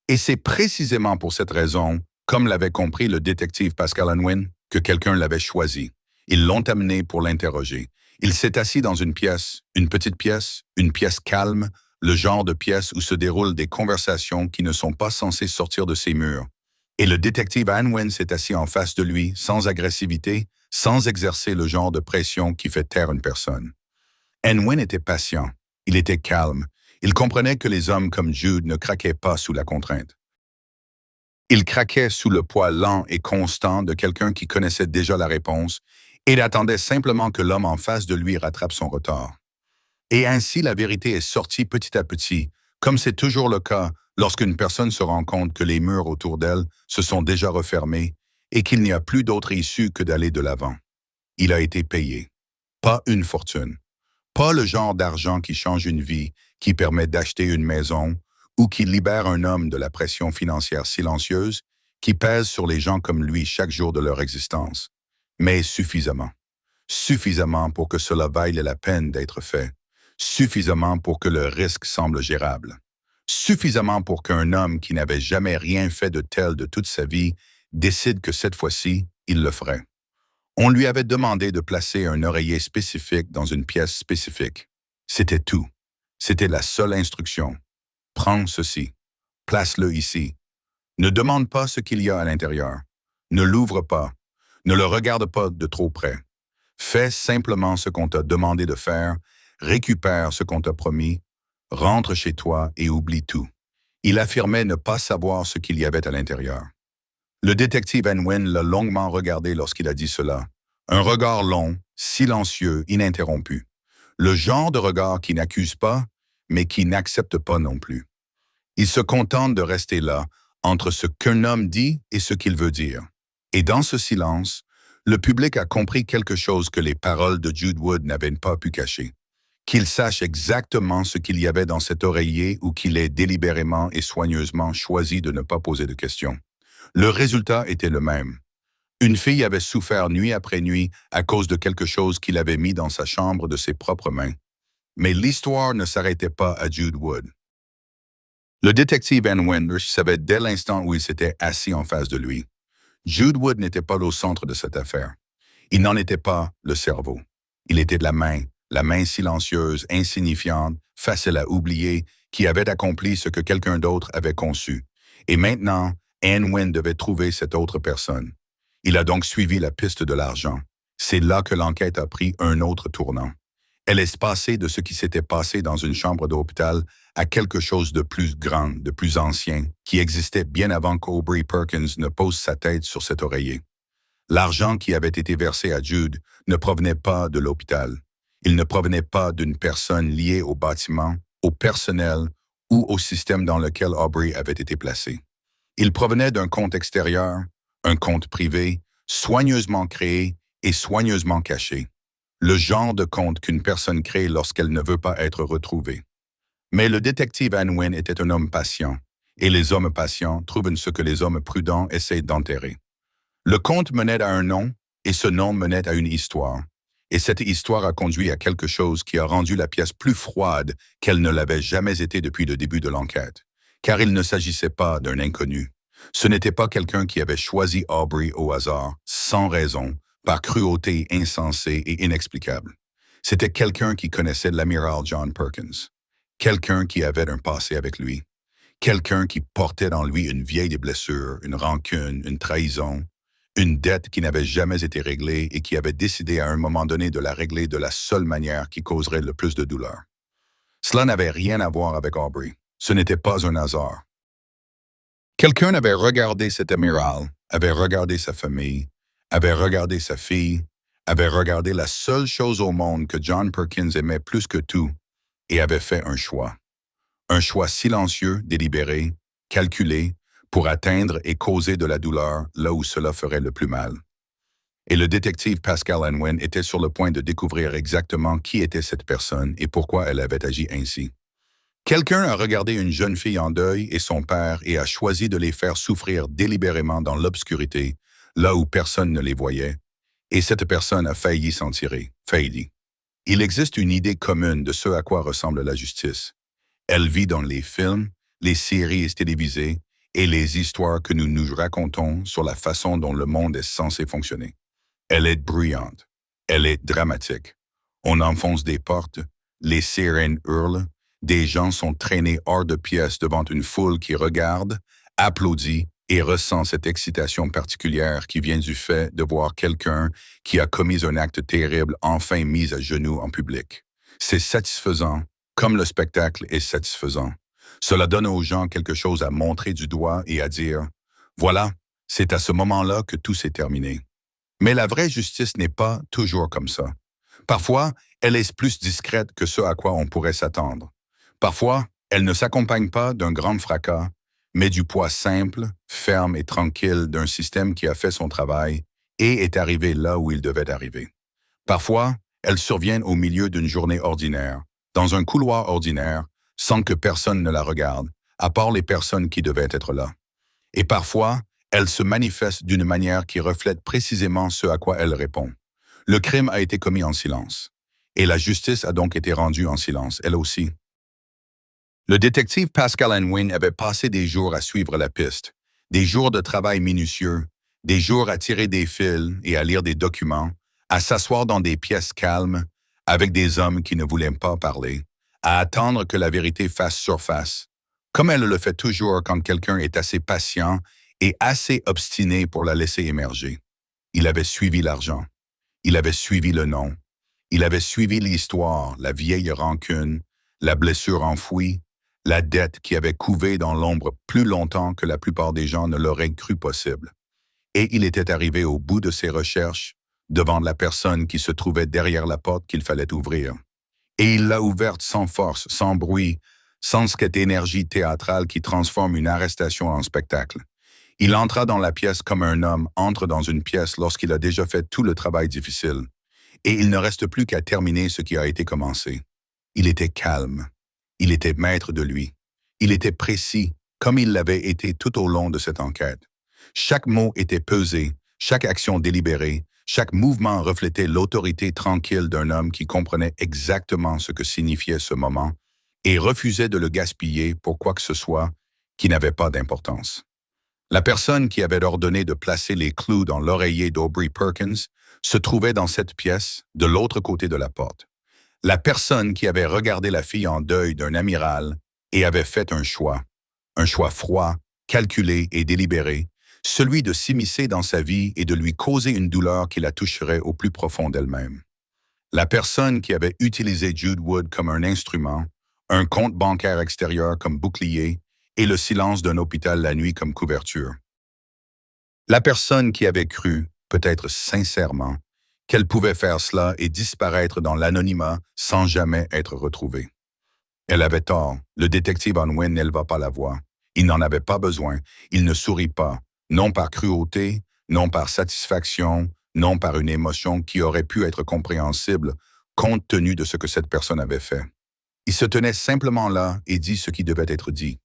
Et c'est précisément pour cette raison, comme l'avait compris le détective Pascal Anwen, que quelqu'un l'avait choisi. Ils l'ont amené pour l'interroger. Il s'est assis dans une petite pièce, une pièce calme, le genre de pièce où se déroulent des conversations qui ne sont pas censées sortir de ses murs. Et le détective Anwen s'est assis en face de lui, sans agressivité, sans exercer le genre de pression qui fait taire une personne. Anwen était patient, il était calme, il comprenait que les hommes comme Jude ne craquaient pas sous la contrainte. Il craquait sous le poids lent et constant de quelqu'un qui connaissait déjà la réponse et il attendait simplement que l'homme en face de lui rattrape son retard. Et ainsi, la vérité est sortie petit à petit, comme c'est toujours le cas lorsqu'une personne se rend compte que les murs autour d'elle se sont déjà refermés et qu'il n'y a plus d'autre issue que d'aller de l'avant. Il a été payé. Pas une fortune. Pas le genre d'argent qui change une vie, qui permet d'acheter une maison ou qui libère un homme de la pression financière silencieuse qui pèse sur les gens comme lui chaque jour de leur existence. Mais suffisamment. Suffisamment pour que cela vaille la peine d'être fait. Suffisamment pour que le risque semble gérable. Suffisamment pour qu'un homme qui n'avait jamais rien fait de tel de toute sa vie décide que cette fois-ci, il le ferait. On lui avait demandé de placer un oreiller spécifique dans une pièce spécifique. C'était tout. C'était la seule instruction. Prends ceci. Place-le ici. Ne demande pas ce qu'il y a à l'intérieur. Ne l'ouvre pas. Ne le regarde pas de trop près. Fais simplement ce qu'on t'a demandé de faire, récupère ce qu'on t'a promis, rentre chez toi et oublie tout. Il affirmait ne pas savoir ce qu'il y avait à l'intérieur. Le détective Anwen l'a longuement regardé lorsqu'il a dit cela. Un regard long, silencieux, ininterrompu. Le genre de regard qui n'accuse pas, mais qui n'accepte pas non plus. Il se contente de rester là, entre ce qu'un homme dit et ce qu'il veut dire. Et dans ce silence, le public a compris quelque chose que les paroles de Jude Wood n'avaient pas pu cacher. Qu'il sache exactement ce qu'il y avait dans cet oreiller ou qu'il ait délibérément et soigneusement choisi de ne pas poser de questions. Le résultat était le même. Une fille avait souffert nuit après nuit à cause de quelque chose qu'il avait mis dans sa chambre de ses propres mains. Mais l'histoire ne s'arrêtait pas à Jude Wood. Le détective Anwen savait dès l'instant où il s'était assis en face de lui. Jude Wood n'était pas au centre de cette affaire. Il n'en était pas le cerveau. Il était de la main silencieuse, insignifiante, facile à oublier, qui avait accompli ce que quelqu'un d'autre avait conçu. Et maintenant, An Nguyen devait trouver cette autre personne. Il a donc suivi la piste de l'argent. C'est là que l'enquête a pris un autre tournant. Elle est passée de ce qui s'était passé dans une chambre d'hôpital à quelque chose de plus grand, de plus ancien, qui existait bien avant qu'Aubrey Perkins ne pose sa tête sur cet oreiller. L'argent qui avait été versé à Jude ne provenait pas de l'hôpital. Il ne provenait pas d'une personne liée au bâtiment, au personnel ou au système dans lequel Aubrey avait été placé. Il provenait d'un compte extérieur, un compte privé, soigneusement créé et soigneusement caché. Le genre de compte qu'une personne crée lorsqu'elle ne veut pas être retrouvée. Mais le détective An Nguyen était un homme patient, et les hommes patients trouvent ce que les hommes prudents essaient d'enterrer. Le conte menait à un nom, et ce nom menait à une histoire. Et cette histoire a conduit à quelque chose qui a rendu la pièce plus froide qu'elle ne l'avait jamais été depuis le début de l'enquête. Car il ne s'agissait pas d'un inconnu. Ce n'était pas quelqu'un qui avait choisi Aubrey au hasard, sans raison, par cruauté insensée et inexplicable. C'était quelqu'un qui connaissait l'amiral John Perkins. Quelqu'un qui avait un passé avec lui. Quelqu'un qui portait en lui une vieille blessure, une rancune, une trahison, une dette qui n'avait jamais été réglée et qui avait décidé à un moment donné de la régler de la seule manière qui causerait le plus de douleur. Cela n'avait rien à voir avec Aubrey. Ce n'était pas un hasard. Quelqu'un avait regardé cet amiral, avait regardé sa famille, avait regardé sa fille, avait regardé la seule chose au monde que John Perkins aimait plus que tout et avait fait un choix. Un choix silencieux, délibéré, calculé, pour atteindre et causer de la douleur là où cela ferait le plus mal. Et le détective Pascal An Nguyen était sur le point de découvrir exactement qui était cette personne et pourquoi elle avait agi ainsi. Quelqu'un a regardé une jeune fille en deuil et son père et a choisi de les faire souffrir délibérément dans l'obscurité, là où personne ne les voyait, et cette personne a failli s'en tirer, failli. Il existe une idée commune de ce à quoi ressemble la justice. Elle vit dans les films, les séries télévisées et les histoires que nous nous racontons sur la façon dont le monde est censé fonctionner. Elle est bruyante. Elle est dramatique. On enfonce des portes, les sirènes hurlent, des gens sont traînés hors de pièce devant une foule qui regarde, applaudit et ressent cette excitation particulière qui vient du fait de voir quelqu'un qui a commis un acte terrible enfin mis à genoux en public. C'est satisfaisant, comme le spectacle est satisfaisant. Cela donne aux gens quelque chose à montrer du doigt et à dire « Voilà, c'est à ce moment-là que tout s'est terminé ». Mais la vraie justice n'est pas toujours comme ça. Parfois, elle est plus discrète que ce à quoi on pourrait s'attendre. Parfois, elle ne s'accompagne pas d'un grand fracas, mais du poids simple, ferme et tranquille d'un système qui a fait son travail et est arrivé là où il devait arriver. Parfois, elle survient au milieu d'une journée ordinaire, dans un couloir ordinaire, sans que personne ne la regarde, à part les personnes qui devaient être là. Et parfois, elle se manifeste d'une manière qui reflète précisément ce à quoi elle répond. Le crime a été commis en silence, et la justice a donc été rendue en silence, elle aussi. Le détective Pascal An Nguyen avait passé des jours à suivre la piste, des jours de travail minutieux, des jours à tirer des fils et à lire des documents, à s'asseoir dans des pièces calmes, avec des hommes qui ne voulaient pas parler, à attendre que la vérité fasse surface, comme elle le fait toujours quand quelqu'un est assez patient et assez obstiné pour la laisser émerger. Il avait suivi l'argent, il avait suivi le nom, il avait suivi l'histoire, la vieille rancune, la blessure enfouie, la dette qui avait couvé dans l'ombre plus longtemps que la plupart des gens ne l'auraient cru possible. Et il était arrivé au bout de ses recherches, devant la personne qui se trouvait derrière la porte qu'il fallait ouvrir. Et il l'a ouverte sans force, sans bruit, sans cette énergie théâtrale qui transforme une arrestation en spectacle. Il entra dans la pièce comme un homme entre dans une pièce lorsqu'il a déjà fait tout le travail difficile. Et il ne reste plus qu'à terminer ce qui a été commencé. Il était calme. Il était maître de lui. Il était précis, comme il l'avait été tout au long de cette enquête. Chaque mot était pesé, chaque action délibérée, chaque mouvement reflétait l'autorité tranquille d'un homme qui comprenait exactement ce que signifiait ce moment et refusait de le gaspiller pour quoi que ce soit qui n'avait pas d'importance. La personne qui avait ordonné de placer les clous dans l'oreiller d'Aubrey Perkins se trouvait dans cette pièce, de l'autre côté de la porte. La personne qui avait regardé la fille en deuil d'un amiral et avait fait un choix froid, calculé et délibéré, celui de s'immiscer dans sa vie et de lui causer une douleur qui la toucherait au plus profond d'elle-même. La personne qui avait utilisé Jude Wood comme un instrument, un compte bancaire extérieur comme bouclier et le silence d'un hôpital la nuit comme couverture. La personne qui avait cru, peut-être sincèrement, qu'elle pouvait faire cela et disparaître dans l'anonymat sans jamais être retrouvée. Elle avait tort, le détective Unwin n'éleva pas la voix. Il n'en avait pas besoin, il ne sourit pas, non par cruauté, non par satisfaction, non par une émotion qui aurait pu être compréhensible compte tenu de ce que cette personne avait fait. Il se tenait simplement là et dit ce qui devait être dit.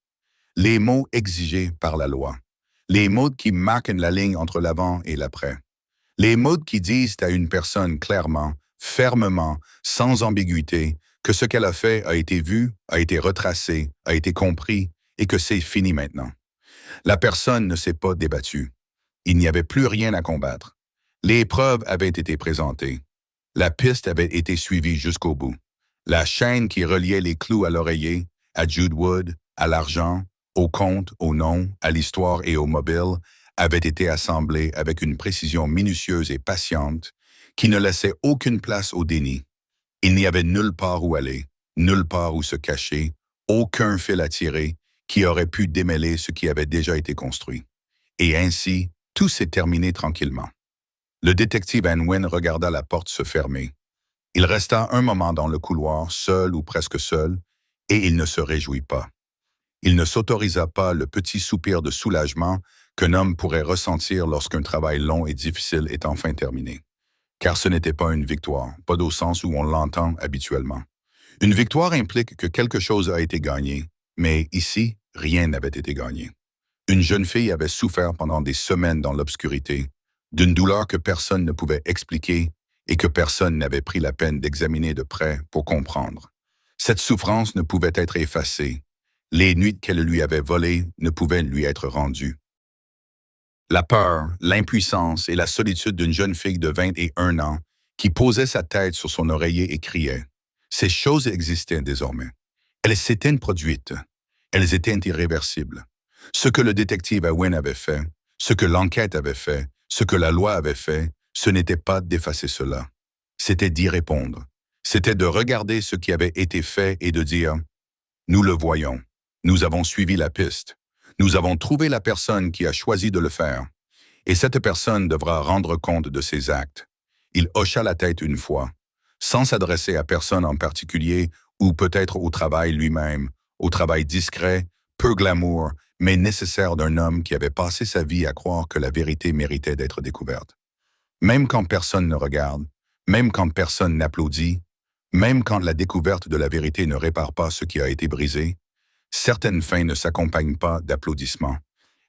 Les mots exigés par la loi. Les mots qui marquent la ligne entre l'avant et l'après. Les mots qui disent à une personne clairement, fermement, sans ambiguïté, que ce qu'elle a fait a été vu, a été retracé, a été compris et que c'est fini maintenant. La personne ne s'est pas débattue. Il n'y avait plus rien à combattre. Les preuves avaient été présentées. La piste avait été suivie jusqu'au bout. La chaîne qui reliait les clous à l'oreiller, à Jude Wood, à l'argent, au compte, au nom, à l'histoire et au mobile, avait été assemblée avec une précision minutieuse et patiente qui ne laissait aucune place au déni. Il n'y avait nulle part où aller, nulle part où se cacher, aucun fil à tirer qui aurait pu démêler ce qui avait déjà été construit. Et ainsi, tout s'est terminé tranquillement. Le détective Unwin regarda la porte se fermer. Il resta un moment dans le couloir, seul ou presque seul, et il ne se réjouit pas. Il ne s'autorisa pas le petit soupir de soulagement qu'un homme pourrait ressentir lorsqu'un travail long et difficile est enfin terminé. Car ce n'était pas une victoire, pas au sens où on l'entend habituellement. Une victoire implique que quelque chose a été gagné, mais ici, rien n'avait été gagné. Une jeune fille avait souffert pendant des semaines dans l'obscurité, d'une douleur que personne ne pouvait expliquer et que personne n'avait pris la peine d'examiner de près pour comprendre. Cette souffrance ne pouvait être effacée. Les nuits qu'elle lui avait volées ne pouvaient lui être rendues. La peur, l'impuissance et la solitude d'une jeune fille de 21 ans qui posait sa tête sur son oreiller et criait. Ces choses existaient désormais. Elles s'étaient produites. Elles étaient irréversibles. Ce que le détective Unwin avait fait, ce que l'enquête avait fait, ce que la loi avait fait, ce n'était pas d'effacer cela. C'était d'y répondre. C'était de regarder ce qui avait été fait et de dire « Nous le voyons. Nous avons suivi la piste. Nous avons trouvé la personne qui a choisi de le faire. Et cette personne devra rendre compte de ses actes. » Il hocha la tête une fois, sans s'adresser à personne en particulier ou peut-être au travail lui-même, au travail discret, peu glamour, mais nécessaire d'un homme qui avait passé sa vie à croire que la vérité méritait d'être découverte. Même quand personne ne regarde, même quand personne n'applaudit, même quand la découverte de la vérité ne répare pas ce qui a été brisé, certaines fins ne s'accompagnent pas d'applaudissements.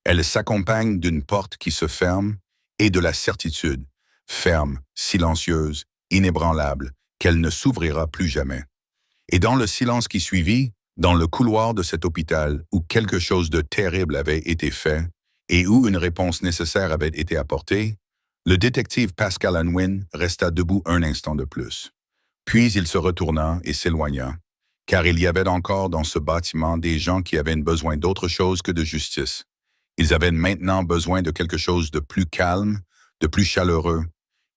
Elles s'accompagnent d'une porte qui se ferme et de la certitude, ferme, silencieuse, inébranlable, qu'elle ne s'ouvrira plus jamais. Et dans le silence qui suivit, dans le couloir de cet hôpital où quelque chose de terrible avait été fait et où une réponse nécessaire avait été apportée, le détective Pascal Unwin resta debout un instant de plus. Puis il se retourna et s'éloigna, car il y avait encore dans ce bâtiment des gens qui avaient besoin d'autre chose que de justice. Ils avaient maintenant besoin de quelque chose de plus calme, de plus chaleureux,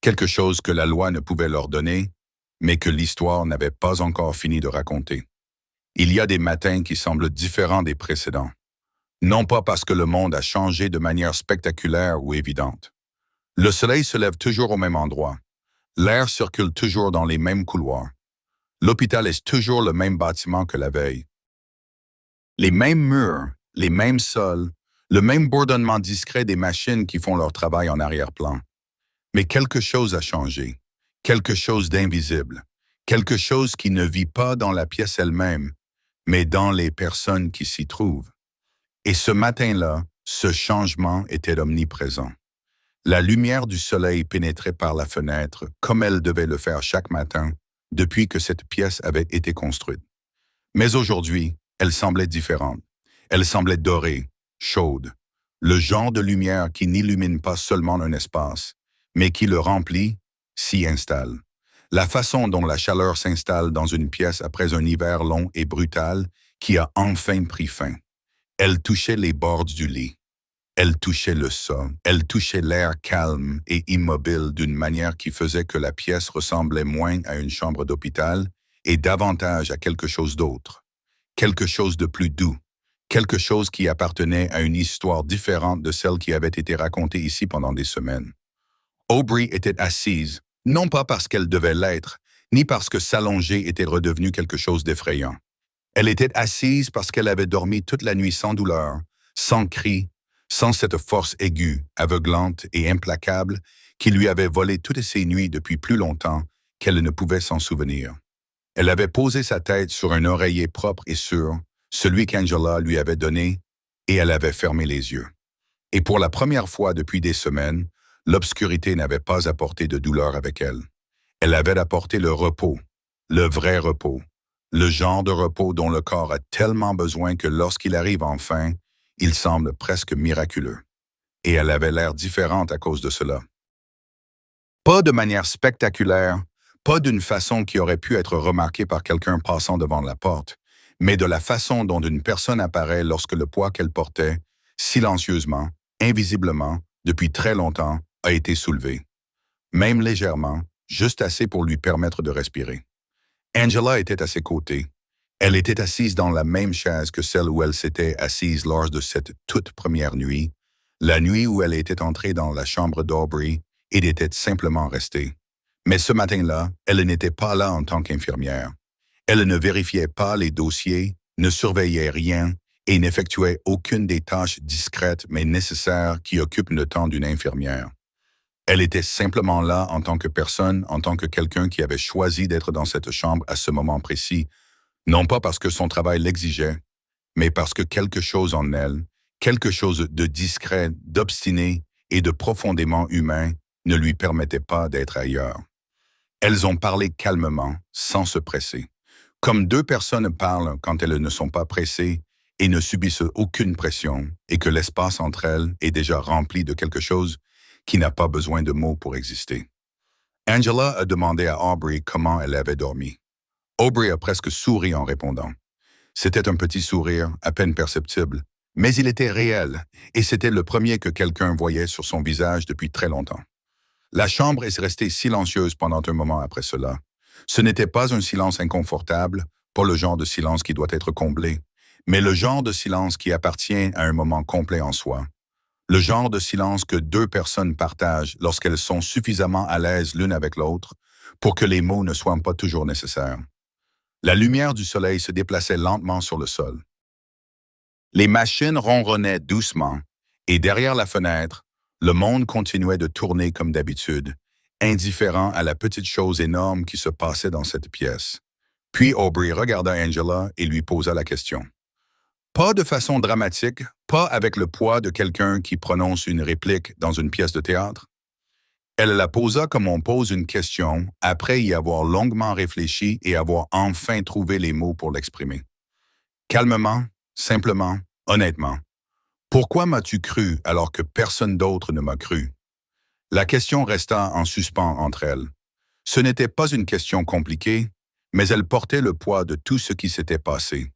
quelque chose que la loi ne pouvait leur donner, mais que l'histoire n'avait pas encore fini de raconter. Il y a des matins qui semblent différents des précédents, non pas parce que le monde a changé de manière spectaculaire ou évidente. Le soleil se lève toujours au même endroit. L'air circule toujours dans les mêmes couloirs. L'hôpital est toujours le même bâtiment que la veille. Les mêmes murs, les mêmes sols, le même bourdonnement discret des machines qui font leur travail en arrière-plan. Mais quelque chose a changé, quelque chose d'invisible, quelque chose qui ne vit pas dans la pièce elle-même, mais dans les personnes qui s'y trouvent. Et ce matin-là, ce changement était omniprésent. La lumière du soleil pénétrait par la fenêtre comme elle devait le faire chaque matin depuis que cette pièce avait été construite. Mais aujourd'hui, elle semblait différente. Elle semblait dorée, chaude. Le genre de lumière qui n'illumine pas seulement un espace, mais qui le remplit, s'y installe. La façon dont la chaleur s'installe dans une pièce après un hiver long et brutal qui a enfin pris fin. Elle touchait les bords du lit. Elle touchait le sol. Elle touchait l'air calme et immobile d'une manière qui faisait que la pièce ressemblait moins à une chambre d'hôpital et davantage à quelque chose d'autre. Quelque chose de plus doux. Quelque chose qui appartenait à une histoire différente de celle qui avait été racontée ici pendant des semaines. Aubrey était assise, non pas parce qu'elle devait l'être, ni parce que s'allonger était redevenu quelque chose d'effrayant. Elle était assise parce qu'elle avait dormi toute la nuit sans douleur, sans cri, sans cette force aiguë, aveuglante et implacable qui lui avait volé toutes ses nuits depuis plus longtemps qu'elle ne pouvait s'en souvenir. Elle avait posé sa tête sur un oreiller propre et sûr, celui qu'Angela lui avait donné, et elle avait fermé les yeux. Et pour la première fois depuis des semaines, l'obscurité n'avait pas apporté de douleur avec elle. Elle avait apporté le repos, le vrai repos, le genre de repos dont le corps a tellement besoin que lorsqu'il arrive enfin, il semble presque miraculeux. Et elle avait l'air différente à cause de cela. Pas de manière spectaculaire, pas d'une façon qui aurait pu être remarquée par quelqu'un passant devant la porte, mais de la façon dont une personne apparaît lorsque le poids qu'elle portait, silencieusement, invisiblement, depuis très longtemps, a été soulevé. Même légèrement, juste assez pour lui permettre de respirer. Angela était à ses côtés. Elle était assise dans la même chaise que celle où elle s'était assise lors de cette toute première nuit, la nuit où elle était entrée dans la chambre d'Aubrey et était simplement restée. Mais ce matin-là, elle n'était pas là en tant qu'infirmière. Elle ne vérifiait pas les dossiers, ne surveillait rien et n'effectuait aucune des tâches discrètes mais nécessaires qui occupent le temps d'une infirmière. Elle était simplement là en tant que personne, en tant que quelqu'un qui avait choisi d'être dans cette chambre à ce moment précis, non pas parce que son travail l'exigeait, mais parce que quelque chose en elle, quelque chose de discret, d'obstiné et de profondément humain ne lui permettait pas d'être ailleurs. Elles ont parlé calmement, sans se presser, comme deux personnes parlent quand elles ne sont pas pressées et ne subissent aucune pression, et que l'espace entre elles est déjà rempli de quelque chose qui n'a pas besoin de mots pour exister. Angela a demandé à Aubrey comment elle avait dormi. Aubrey a presque souri en répondant. C'était un petit sourire, à peine perceptible, mais il était réel, et c'était le premier que quelqu'un voyait sur son visage depuis très longtemps. La chambre est restée silencieuse pendant un moment après cela. Ce n'était pas un silence inconfortable, pas le genre de silence qui doit être comblé, mais le genre de silence qui appartient à un moment complet en soi. Le genre de silence que deux personnes partagent lorsqu'elles sont suffisamment à l'aise l'une avec l'autre pour que les mots ne soient pas toujours nécessaires. La lumière du soleil se déplaçait lentement sur le sol. Les machines ronronnaient doucement, et derrière la fenêtre, le monde continuait de tourner comme d'habitude, indifférent à la petite chose énorme qui se passait dans cette pièce. Puis Aubrey regarda Angela et lui posa la question. Pas de façon dramatique, pas avec le poids de quelqu'un qui prononce une réplique dans une pièce de théâtre. Elle la posa comme on pose une question, après y avoir longuement réfléchi et avoir enfin trouvé les mots pour l'exprimer. Calmement, simplement, honnêtement. Pourquoi m'as-tu cru alors que personne d'autre ne m'a cru? La question resta en suspens entre elles. Ce n'était pas une question compliquée, mais elle portait le poids de tout ce qui s'était passé.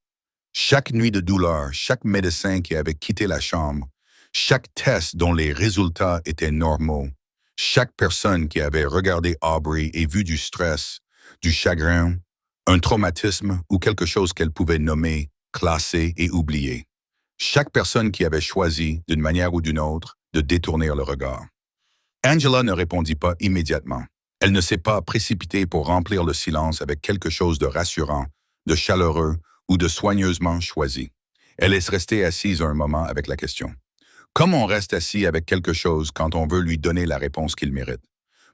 Chaque nuit de douleur, chaque médecin qui avait quitté la chambre, chaque test dont les résultats étaient normaux, chaque personne qui avait regardé Aubrey et vu du stress, du chagrin, un traumatisme ou quelque chose qu'elle pouvait nommer, classer et oublier. Chaque personne qui avait choisi, d'une manière ou d'une autre, de détourner le regard. Angela ne répondit pas immédiatement. Elle ne s'est pas précipitée pour remplir le silence avec quelque chose de rassurant, de chaleureux ou de soigneusement choisi. Elle est restée assise un moment avec la question. Comme on reste assis avec quelque chose quand on veut lui donner la réponse qu'il mérite.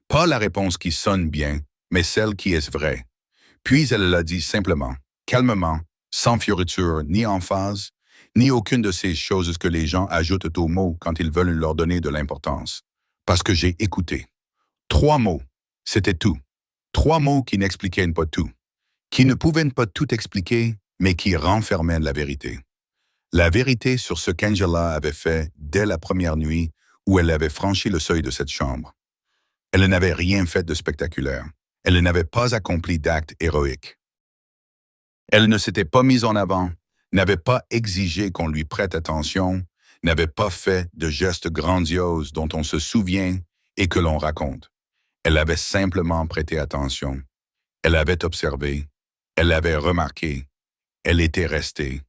Pas la réponse qui sonne bien, mais celle qui est vraie. Puis elle l'a dit simplement, calmement, sans fioriture ni emphase, ni aucune de ces choses que les gens ajoutent aux mots quand ils veulent leur donner de l'importance. Parce que j'ai écouté. 3 mots, c'était tout. 3 mots qui n'expliquaient pas tout, qui ne pouvaient pas tout expliquer, mais qui renfermaient la vérité. La vérité sur ce qu'Angela avait fait dès la première nuit où elle avait franchi le seuil de cette chambre. Elle n'avait rien fait de spectaculaire. Elle n'avait pas accompli d'actes héroïques. Elle ne s'était pas mise en avant, n'avait pas exigé qu'on lui prête attention, n'avait pas fait de gestes grandioses dont on se souvient et que l'on raconte. Elle avait simplement prêté attention. Elle avait observé. Elle avait remarqué. Elle était restée.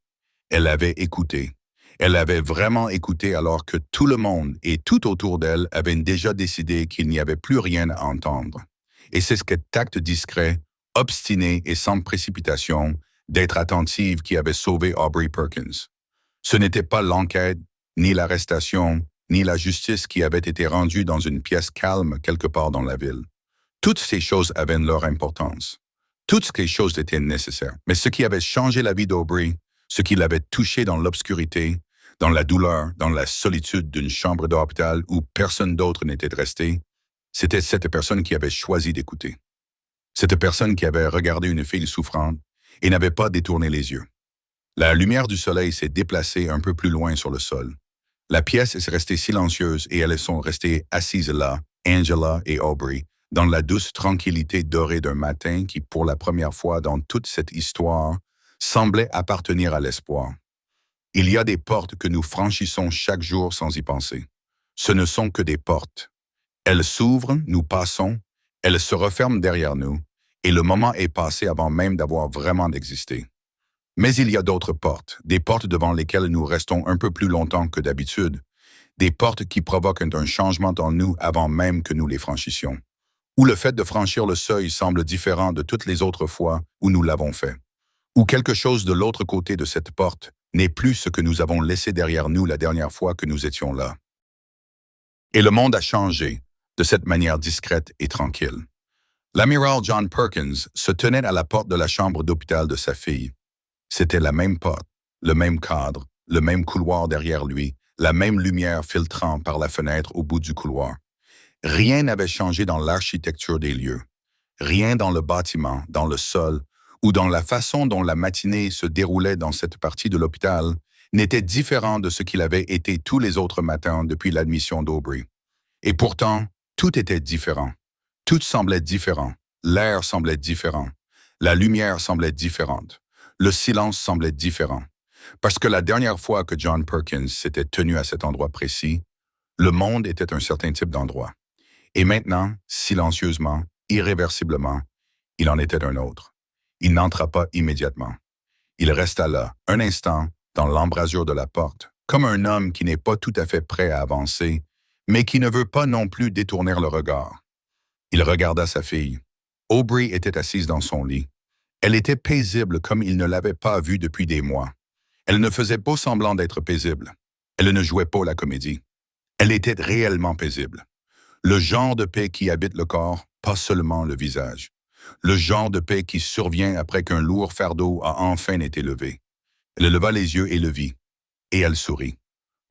Elle avait écouté. Elle avait vraiment écouté alors que tout le monde et tout autour d'elle avaient déjà décidé qu'il n'y avait plus rien à entendre. Et c'est ce tact discret, obstiné et sans précipitation, d'être attentive qui avait sauvé Aubrey Perkins. Ce n'était pas l'enquête, ni l'arrestation, ni la justice qui avait été rendue dans une pièce calme quelque part dans la ville. Toutes ces choses avaient leur importance. Toutes ces choses étaient nécessaires. Mais ce qui avait changé la vie d'Aubrey, ce qui l'avait touché dans l'obscurité, dans la douleur, dans la solitude d'une chambre d'hôpital où personne d'autre n'était resté, c'était cette personne qui avait choisi d'écouter. Cette personne qui avait regardé une fille souffrante et n'avait pas détourné les yeux. La lumière du soleil s'est déplacée un peu plus loin sur le sol. La pièce est restée silencieuse et elles sont restées assises là, Angela et Aubrey, dans la douce tranquillité dorée d'un matin qui, pour la première fois dans toute cette histoire, semblait appartenir à l'espoir. Il y a des portes que nous franchissons chaque jour sans y penser. Ce ne sont que des portes. Elles s'ouvrent, nous passons, elles se referment derrière nous, et le moment est passé avant même d'avoir vraiment d'exister. Mais il y a d'autres portes, des portes devant lesquelles nous restons un peu plus longtemps que d'habitude, des portes qui provoquent un changement en nous avant même que nous les franchissions, où le fait de franchir le seuil semble différent de toutes les autres fois où nous l'avons fait, où quelque chose de l'autre côté de cette porte n'est plus ce que nous avons laissé derrière nous la dernière fois que nous étions là. Et le monde a changé, de cette manière discrète et tranquille. L'amiral John Perkins se tenait à la porte de la chambre d'hôpital de sa fille. C'était la même porte, le même cadre, le même couloir derrière lui, la même lumière filtrant par la fenêtre au bout du couloir. Rien n'avait changé dans l'architecture des lieux. Rien dans le bâtiment, dans le sol, ou dans la façon dont la matinée se déroulait dans cette partie de l'hôpital n'était différent de ce qu'il avait été tous les autres matins depuis l'admission d'Aubrey. Et pourtant, tout était différent. Tout semblait différent. L'air semblait différent. La lumière semblait différente. Le silence semblait différent. Parce que la dernière fois que John Perkins s'était tenu à cet endroit précis, le monde était un certain type d'endroit. Et maintenant, silencieusement, irréversiblement, il en était un autre. Il n'entra pas immédiatement. Il resta là, un instant, dans l'embrasure de la porte, comme un homme qui n'est pas tout à fait prêt à avancer, mais qui ne veut pas non plus détourner le regard. Il regarda sa fille. Aubrey était assise dans son lit. Elle était paisible comme il ne l'avait pas vue depuis des mois. Elle ne faisait pas semblant d'être paisible. Elle ne jouait pas la comédie. Elle était réellement paisible. Le genre de paix qui habite le corps, pas seulement le visage. Le genre de paix qui survient après qu'un lourd fardeau a enfin été levé. Elle leva les yeux et le vit. Et elle sourit.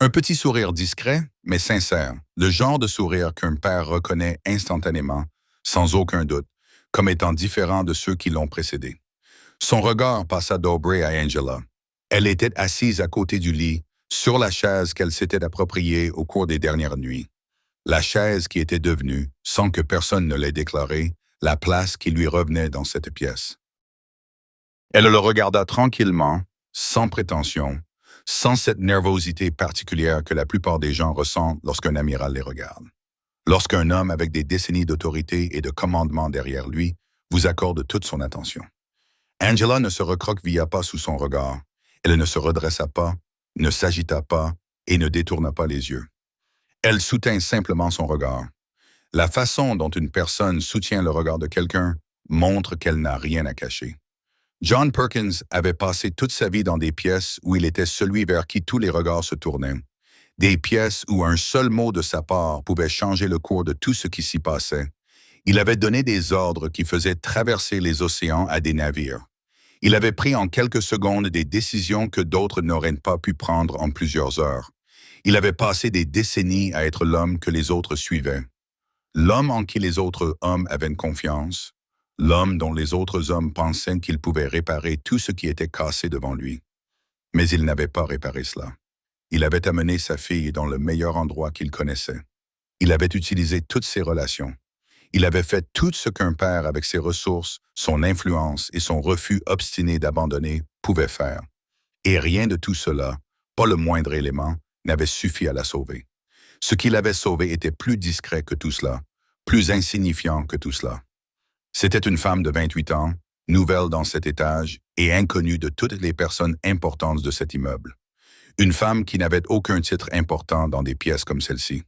Un petit sourire discret, mais sincère. Le genre de sourire qu'un père reconnaît instantanément, sans aucun doute, comme étant différent de ceux qui l'ont précédé. Son regard passa d'Aubrey à Angela. Elle était assise à côté du lit, sur la chaise qu'elle s'était appropriée au cours des dernières nuits. La chaise qui était devenue, sans que personne ne l'ait déclaré, la place qui lui revenait dans cette pièce. Elle le regarda tranquillement, sans prétention, sans cette nervosité particulière que la plupart des gens ressentent lorsqu'un amiral les regarde. Lorsqu'un homme avec des décennies d'autorité et de commandement derrière lui vous accorde toute son attention. Angela ne se recroquevilla pas sous son regard. Elle ne se redressa pas, ne s'agita pas et ne détourna pas les yeux. Elle soutint simplement son regard. La façon dont une personne soutient le regard de quelqu'un montre qu'elle n'a rien à cacher. John Perkins avait passé toute sa vie dans des pièces où il était celui vers qui tous les regards se tournaient. Des pièces où un seul mot de sa part pouvait changer le cours de tout ce qui s'y passait. Il avait donné des ordres qui faisaient traverser les océans à des navires. Il avait pris en quelques secondes des décisions que d'autres n'auraient pas pu prendre en plusieurs heures. Il avait passé des décennies à être l'homme que les autres suivaient. L'homme en qui les autres hommes avaient une confiance, l'homme dont les autres hommes pensaient qu'il pouvait réparer tout ce qui était cassé devant lui. Mais il n'avait pas réparé cela. Il avait amené sa fille dans le meilleur endroit qu'il connaissait. Il avait utilisé toutes ses relations. Il avait fait tout ce qu'un père avec ses ressources, son influence et son refus obstiné d'abandonner pouvait faire. Et rien de tout cela, pas le moindre élément, n'avait suffi à la sauver. Ce qui l'avait sauvée était plus discret que tout cela, plus insignifiant que tout cela. C'était une femme de 28 ans, nouvelle dans cet étage et inconnue de toutes les personnes importantes de cet immeuble. Une femme qui n'avait aucun titre important dans des pièces comme celle-ci.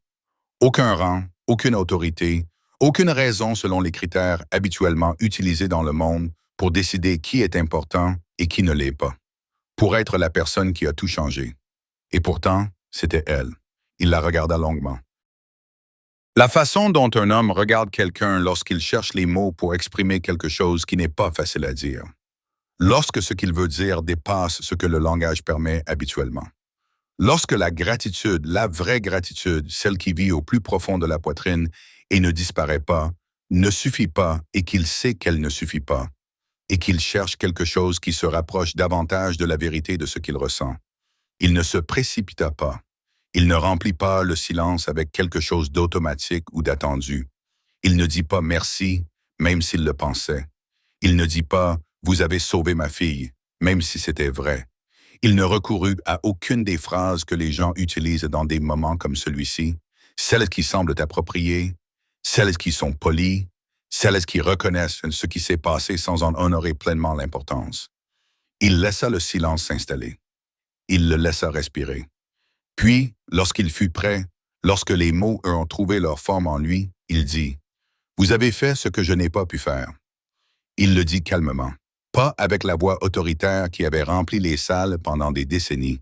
Aucun rang, aucune autorité, aucune raison selon les critères habituellement utilisés dans le monde pour décider qui est important et qui ne l'est pas. Pour être la personne qui a tout changé. Et pourtant, c'était elle. Il la regarda longuement. La façon dont un homme regarde quelqu'un lorsqu'il cherche les mots pour exprimer quelque chose qui n'est pas facile à dire. Lorsque ce qu'il veut dire dépasse ce que le langage permet habituellement. Lorsque la gratitude, la vraie gratitude, celle qui vit au plus profond de la poitrine et ne disparaît pas, ne suffit pas et qu'il sait qu'elle ne suffit pas, et qu'il cherche quelque chose qui se rapproche davantage de la vérité de ce qu'il ressent. Il ne se précipita pas. Il ne remplit pas le silence avec quelque chose d'automatique ou d'attendu. Il ne dit pas merci, même s'il le pensait. Il ne dit pas « Vous avez sauvé ma fille », même si c'était vrai. Il ne recourut à aucune des phrases que les gens utilisent dans des moments comme celui-ci, celles qui semblent appropriées, celles qui sont polies, celles qui reconnaissent ce qui s'est passé sans en honorer pleinement l'importance. Il laissa le silence s'installer. Il le laissa respirer. Puis, lorsqu'il fut prêt, lorsque les mots eurent trouvé leur forme en lui, il dit « Vous avez fait ce que je n'ai pas pu faire. » Il le dit calmement, pas avec la voix autoritaire qui avait rempli les salles pendant des décennies,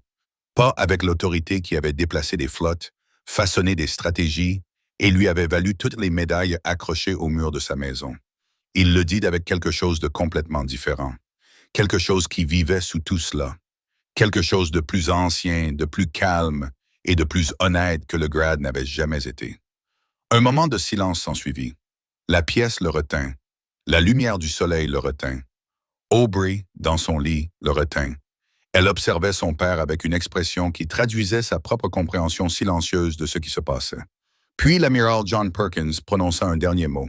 pas avec l'autorité qui avait déplacé des flottes, façonné des stratégies et lui avait valu toutes les médailles accrochées au mur de sa maison. Il le dit avec quelque chose de complètement différent, quelque chose qui vivait sous tout cela, quelque chose de plus ancien, de plus calme et de plus honnête que le grade n'avait jamais été. Un moment de silence s'ensuivit. La pièce le retint. La lumière du soleil le retint. Aubrey, dans son lit, le retint. Elle observait son père avec une expression qui traduisait sa propre compréhension silencieuse de ce qui se passait. Puis l'amiral John Perkins prononça un dernier mot.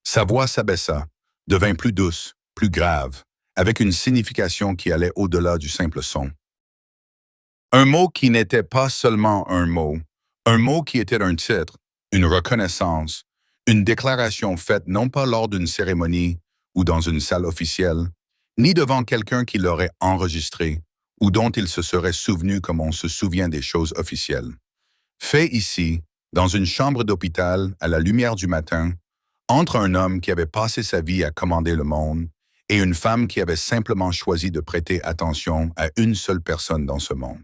Sa voix s'abaissa, devint plus douce, plus grave, avec une signification qui allait au-delà du simple son. Un mot qui n'était pas seulement un mot qui était un titre, une reconnaissance, une déclaration faite non pas lors d'une cérémonie ou dans une salle officielle, ni devant quelqu'un qui l'aurait enregistré ou dont il se serait souvenu comme on se souvient des choses officielles. Fait ici, dans une chambre d'hôpital à la lumière du matin, entre un homme qui avait passé sa vie à commander le monde et une femme qui avait simplement choisi de prêter attention à une seule personne dans ce monde.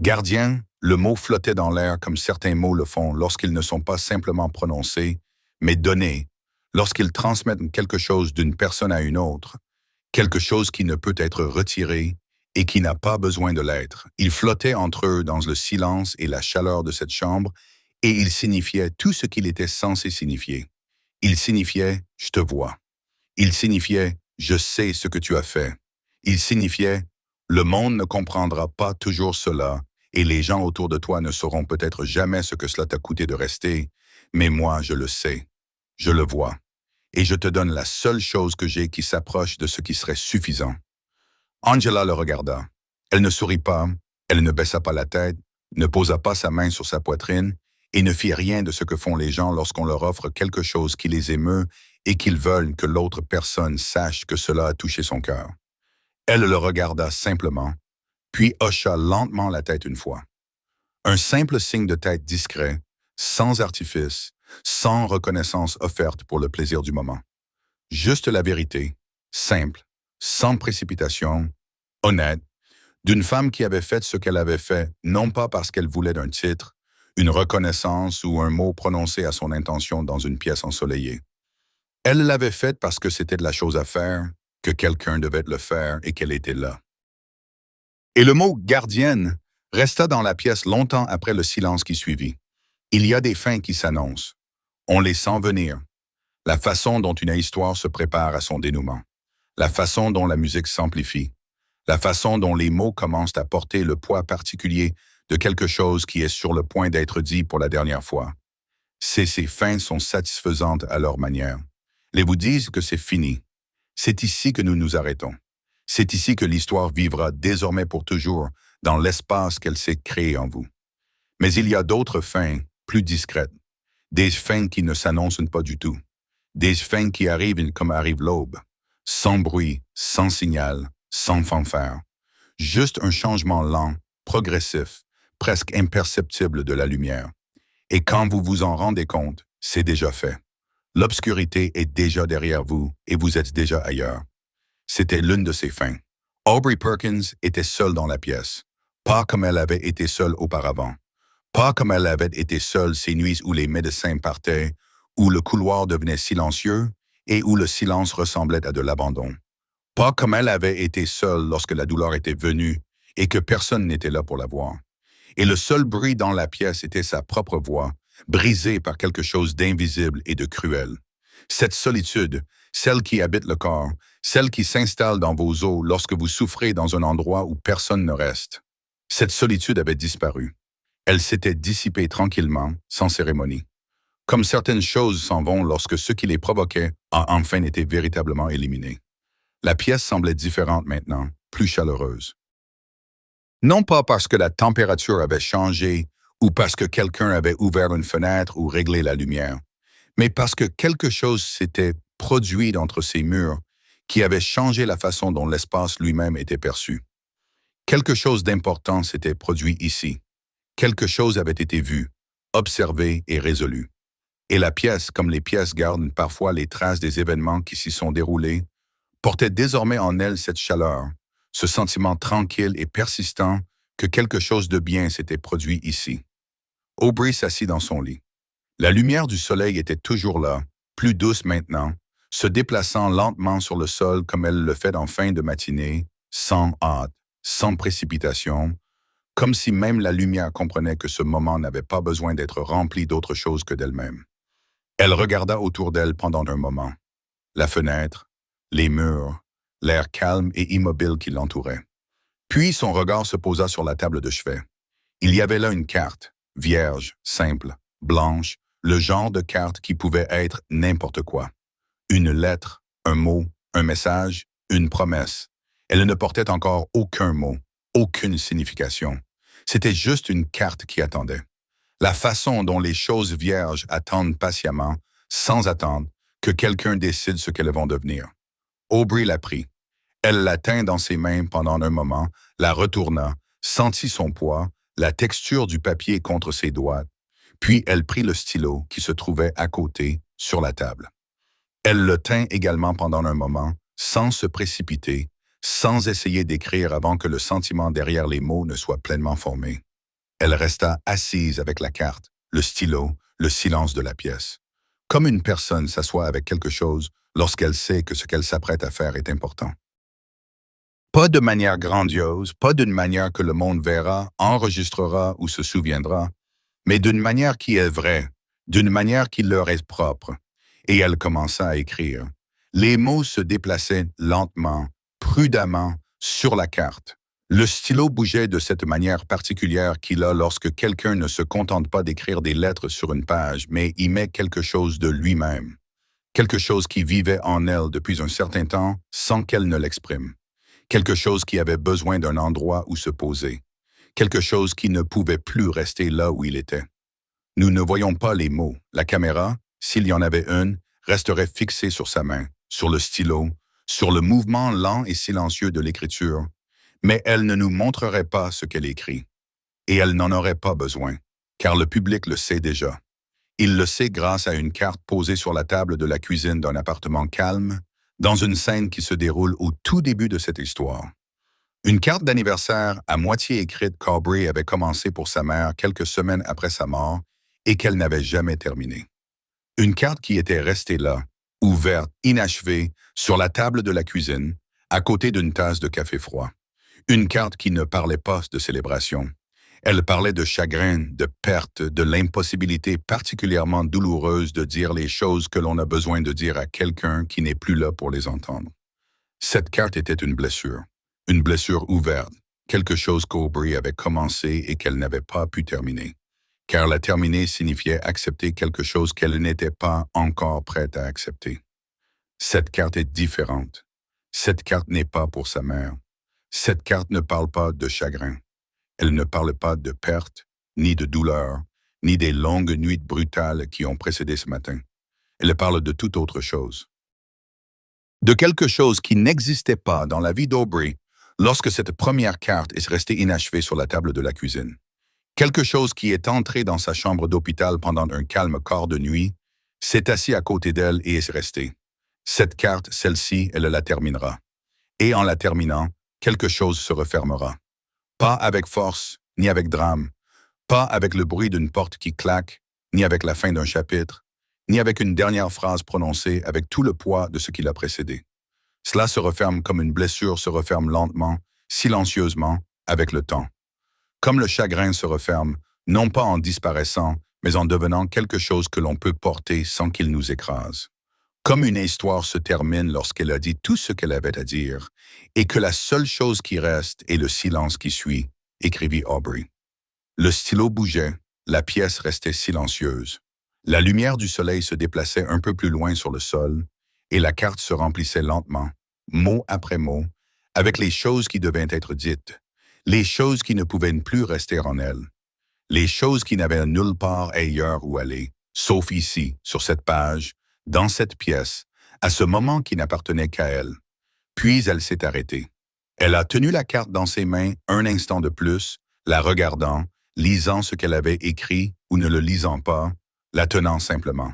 Gardien, le mot flottait dans l'air comme certains mots le font lorsqu'ils ne sont pas simplement prononcés, mais donnés, lorsqu'ils transmettent quelque chose d'une personne à une autre, quelque chose qui ne peut être retiré et qui n'a pas besoin de l'être. Il flottait entre eux dans le silence et la chaleur de cette chambre et il signifiait tout ce qu'il était censé signifier. Il signifiait « je te vois ». Il signifiait « je sais ce que tu as fait ». Il signifiait « le monde ne comprendra pas toujours cela et les gens autour de toi ne sauront peut-être jamais ce que cela t'a coûté de rester, mais moi je le sais, je le vois, et je te donne la seule chose que j'ai qui s'approche de ce qui serait suffisant. » Angela le regarda. Elle ne sourit pas, elle ne baissa pas la tête, ne posa pas sa main sur sa poitrine et ne fit rien de ce que font les gens lorsqu'on leur offre quelque chose qui les émeut et qu'ils veulent que l'autre personne sache que cela a touché son cœur. Elle le regarda simplement, puis hocha lentement la tête une fois. Un simple signe de tête discret, sans artifice, sans reconnaissance offerte pour le plaisir du moment. Juste la vérité, simple, sans précipitation, honnête, d'une femme qui avait fait ce qu'elle avait fait, non pas parce qu'elle voulait d'un titre, une reconnaissance ou un mot prononcé à son intention dans une pièce ensoleillée. Elle l'avait fait parce que c'était de la chose à faire, que quelqu'un devait le faire et qu'elle était là. Et le mot « gardienne » resta dans la pièce longtemps après le silence qui suivit. Il y a des fins qui s'annoncent. On les sent venir. La façon dont une histoire se prépare à son dénouement. La façon dont la musique s'amplifie. La façon dont les mots commencent à porter le poids particulier de quelque chose qui est sur le point d'être dit pour la dernière fois. Ces fins sont satisfaisantes à leur manière. Les vous disent que c'est fini. C'est ici que nous nous arrêtons. C'est ici que l'histoire vivra désormais pour toujours dans l'espace qu'elle s'est créé en vous. Mais il y a d'autres fins, plus discrètes. Des fins qui ne s'annoncent pas du tout. Des fins qui arrivent comme arrive l'aube. Sans bruit, sans signal, sans fanfare. Juste un changement lent, progressif, presque imperceptible de la lumière. Et quand vous vous en rendez compte, c'est déjà fait. L'obscurité est déjà derrière vous et vous êtes déjà ailleurs. C'était l'une de ses fins. Aubrey Perkins était seule dans la pièce, pas comme elle avait été seule auparavant. Pas comme elle avait été seule ces nuits où les médecins partaient, où le couloir devenait silencieux et où le silence ressemblait à de l'abandon. Pas comme elle avait été seule lorsque la douleur était venue et que personne n'était là pour la voir. Et le seul bruit dans la pièce était sa propre voix, brisée par quelque chose d'invisible et de cruel. Cette solitude, celle qui habite le corps, celle qui s'installe dans vos os lorsque vous souffrez dans un endroit où personne ne reste. Cette solitude avait disparu. Elle s'était dissipée tranquillement, sans cérémonie. Comme certaines choses s'en vont lorsque ce qui les provoquait a enfin été véritablement éliminé. La pièce semblait différente maintenant, plus chaleureuse. Non pas parce que la température avait changé ou parce que quelqu'un avait ouvert une fenêtre ou réglé la lumière, mais parce que quelque chose s'était produit d'entre ces murs qui avait changé la façon dont l'espace lui-même était perçu. Quelque chose d'important s'était produit ici. Quelque chose avait été vu, observé et résolu. Et la pièce, comme les pièces gardent parfois les traces des événements qui s'y sont déroulés, portait désormais en elle cette chaleur, ce sentiment tranquille et persistant que quelque chose de bien s'était produit ici. Aubrey s'assit dans son lit. La lumière du soleil était toujours là, plus douce maintenant, se déplaçant lentement sur le sol comme elle le fait en fin de matinée, sans hâte, sans précipitation, comme si même la lumière comprenait que ce moment n'avait pas besoin d'être rempli d'autre chose que d'elle-même. Elle regarda autour d'elle pendant un moment. La fenêtre, les murs, l'air calme et immobile qui l'entourait. Puis son regard se posa sur la table de chevet. Il y avait là une carte, vierge, simple, blanche, le genre de carte qui pouvait être n'importe quoi. Une lettre, un mot, un message, une promesse. Elle ne portait encore aucun mot, aucune signification. C'était juste une carte qui attendait. La façon dont les choses vierges attendent patiemment, sans attendre, que quelqu'un décide ce qu'elles vont devenir. Aubrey la prit. Elle la tint dans ses mains pendant un moment, la retourna, sentit son poids, la texture du papier contre ses doigts, puis elle prit le stylo qui se trouvait à côté, sur la table. Elle le tint également pendant un moment, sans se précipiter, sans essayer d'écrire avant que le sentiment derrière les mots ne soit pleinement formé. Elle resta assise avec la carte, le stylo, le silence de la pièce. Comme une personne s'assoit avec quelque chose lorsqu'elle sait que ce qu'elle s'apprête à faire est important. Pas de manière grandiose, pas d'une manière que le monde verra, enregistrera ou se souviendra, mais d'une manière qui est vraie, d'une manière qui leur est propre. Et elle commença à écrire. Les mots se déplaçaient lentement, prudemment, sur la carte. Le stylo bougeait de cette manière particulière qu'il a lorsque quelqu'un ne se contente pas d'écrire des lettres sur une page, mais y met quelque chose de lui-même. Quelque chose qui vivait en elle depuis un certain temps sans qu'elle ne l'exprime. Quelque chose qui avait besoin d'un endroit où se poser. Quelque chose qui ne pouvait plus rester là où il était. Nous ne voyons pas les mots. La caméra, s'il y en avait une, resterait fixée sur sa main, sur le stylo, sur le mouvement lent et silencieux de l'écriture, mais elle ne nous montrerait pas ce qu'elle écrit. Et elle n'en aurait pas besoin, car le public le sait déjà. Il le sait grâce à une carte posée sur la table de la cuisine d'un appartement calme, dans une scène qui se déroule au tout début de cette histoire. Une carte d'anniversaire à moitié écrite qu'Aubrey avait commencé pour sa mère quelques semaines après sa mort et qu'elle n'avait jamais terminée. Une carte qui était restée là, ouverte, inachevée, sur la table de la cuisine, à côté d'une tasse de café froid. Une carte qui ne parlait pas de célébration. Elle parlait de chagrin, de perte, de l'impossibilité particulièrement douloureuse de dire les choses que l'on a besoin de dire à quelqu'un qui n'est plus là pour les entendre. Cette carte était une blessure. Une blessure ouverte, quelque chose qu'Aubrey avait commencé et qu'elle n'avait pas pu terminer. Car la terminer signifiait accepter quelque chose qu'elle n'était pas encore prête à accepter. Cette carte est différente. Cette carte n'est pas pour sa mère. Cette carte ne parle pas de chagrin. Elle ne parle pas de perte, ni de douleur, ni des longues nuits brutales qui ont précédé ce matin. Elle parle de toute autre chose. De quelque chose qui n'existait pas dans la vie d'Aubrey lorsque cette première carte est restée inachevée sur la table de la cuisine. Quelque chose qui est entré dans sa chambre d'hôpital pendant un calme quart de nuit, s'est assis à côté d'elle et est resté. Cette carte, celle-ci, elle la terminera. Et en la terminant, quelque chose se refermera. Pas avec force, ni avec drame. Pas avec le bruit d'une porte qui claque, ni avec la fin d'un chapitre, ni avec une dernière phrase prononcée avec tout le poids de ce qui l'a précédé. Cela se referme comme une blessure se referme lentement, silencieusement, avec le temps. Comme le chagrin se referme, non pas en disparaissant, mais en devenant quelque chose que l'on peut porter sans qu'il nous écrase. Comme une histoire se termine lorsqu'elle a dit tout ce qu'elle avait à dire, et que la seule chose qui reste est le silence qui suit, écrivit Aubrey. Le stylo bougeait, la pièce restait silencieuse. La lumière du soleil se déplaçait un peu plus loin sur le sol, et la carte se remplissait lentement, mot après mot, avec les choses qui devaient être dites, les choses qui ne pouvaient plus rester en elle, les choses qui n'avaient nulle part ailleurs où aller, sauf ici, sur cette page, dans cette pièce, à ce moment qui n'appartenait qu'à elle. Puis elle s'est arrêtée. Elle a tenu la carte dans ses mains un instant de plus, la regardant, lisant ce qu'elle avait écrit ou ne le lisant pas, la tenant simplement.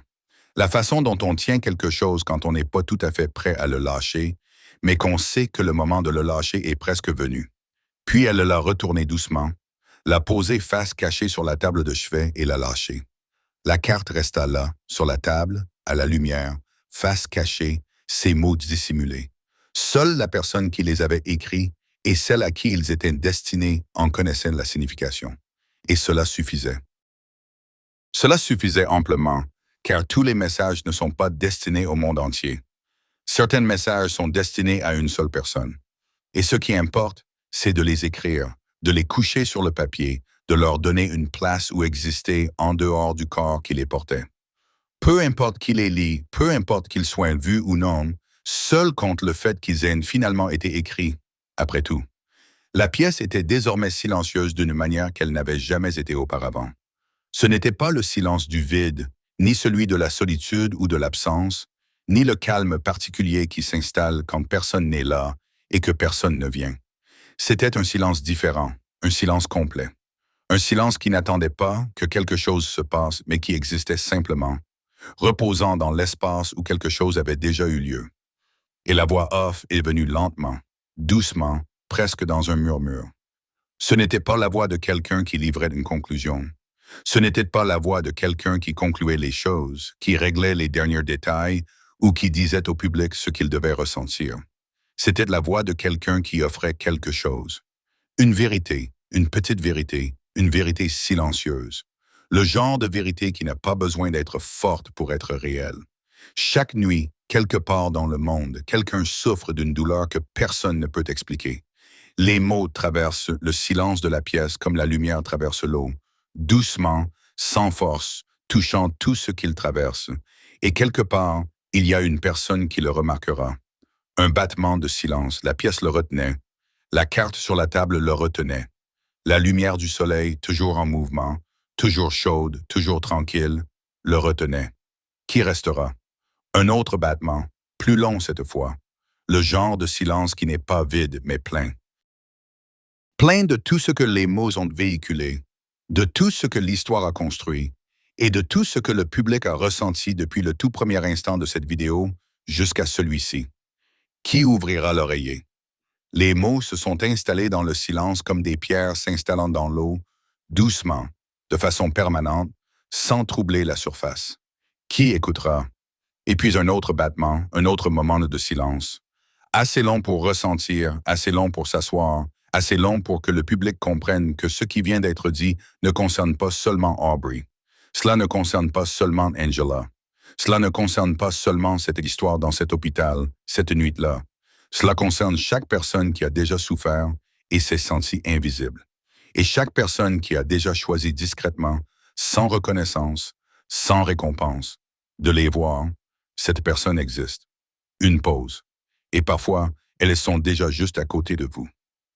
La façon dont on tient quelque chose quand on n'est pas tout à fait prêt à le lâcher, mais qu'on sait que le moment de le lâcher est presque venu. Puis elle l'a retourné doucement, l'a posé face cachée sur la table de chevet et l'a lâché. La carte resta là, sur la table, à la lumière, face cachée, ses mots dissimulés. Seule la personne qui les avait écrits et celle à qui ils étaient destinés en connaissaient la signification. Et cela suffisait. Cela suffisait amplement, car tous les messages ne sont pas destinés au monde entier. Certains messages sont destinés à une seule personne. Et ce qui importe, c'est de les écrire, de les coucher sur le papier, de leur donner une place où exister en dehors du corps qui les portait. Peu importe qui les lit, peu importe qu'ils soient vus ou non, seul compte le fait qu'ils aient finalement été écrits, après tout. La pièce était désormais silencieuse d'une manière qu'elle n'avait jamais été auparavant. Ce n'était pas le silence du vide, ni celui de la solitude ou de l'absence, ni le calme particulier qui s'installe quand personne n'est là et que personne ne vient. C'était un silence différent, un silence complet. Un silence qui n'attendait pas que quelque chose se passe, mais qui existait simplement, reposant dans l'espace où quelque chose avait déjà eu lieu. Et la voix off est venue lentement, doucement, presque dans un murmure. Ce n'était pas la voix de quelqu'un qui livrait une conclusion. Ce n'était pas la voix de quelqu'un qui concluait les choses, qui réglait les derniers détails ou qui disait au public ce qu'il devait ressentir. C'était la voix de quelqu'un qui offrait quelque chose. Une vérité, une petite vérité, une vérité silencieuse. Le genre de vérité qui n'a pas besoin d'être forte pour être réelle. Chaque nuit, quelque part dans le monde, quelqu'un souffre d'une douleur que personne ne peut expliquer. Les mots traversent le silence de la pièce comme la lumière traverse l'eau, doucement, sans force, touchant tout ce qu'ils traversent. Et quelque part, il y a une personne qui le remarquera. Un battement de silence, la pièce le retenait. La carte sur la table le retenait. La lumière du soleil, toujours en mouvement, toujours chaude, toujours tranquille, le retenait. Qui restera? Un autre battement, plus long cette fois. Le genre de silence qui n'est pas vide, mais plein. Plein de tout ce que les mots ont véhiculé, de tout ce que l'histoire a construit, et de tout ce que le public a ressenti depuis le tout premier instant de cette vidéo jusqu'à celui-ci. Qui ouvrira l'oreiller? Les mots se sont installés dans le silence comme des pierres s'installant dans l'eau, doucement, de façon permanente, sans troubler la surface. Qui écoutera? Et puis un autre battement, un autre moment de silence. Assez long pour ressentir, assez long pour s'asseoir, assez long pour que le public comprenne que ce qui vient d'être dit ne concerne pas seulement Aubrey. Cela ne concerne pas seulement Angela. Cela ne concerne pas seulement cette histoire dans cet hôpital, cette nuit-là. Cela concerne chaque personne qui a déjà souffert et s'est sentie invisible. Et chaque personne qui a déjà choisi discrètement, sans reconnaissance, sans récompense, de les voir, cette personne existe. Une pause. Et parfois, elles sont déjà juste à côté de vous.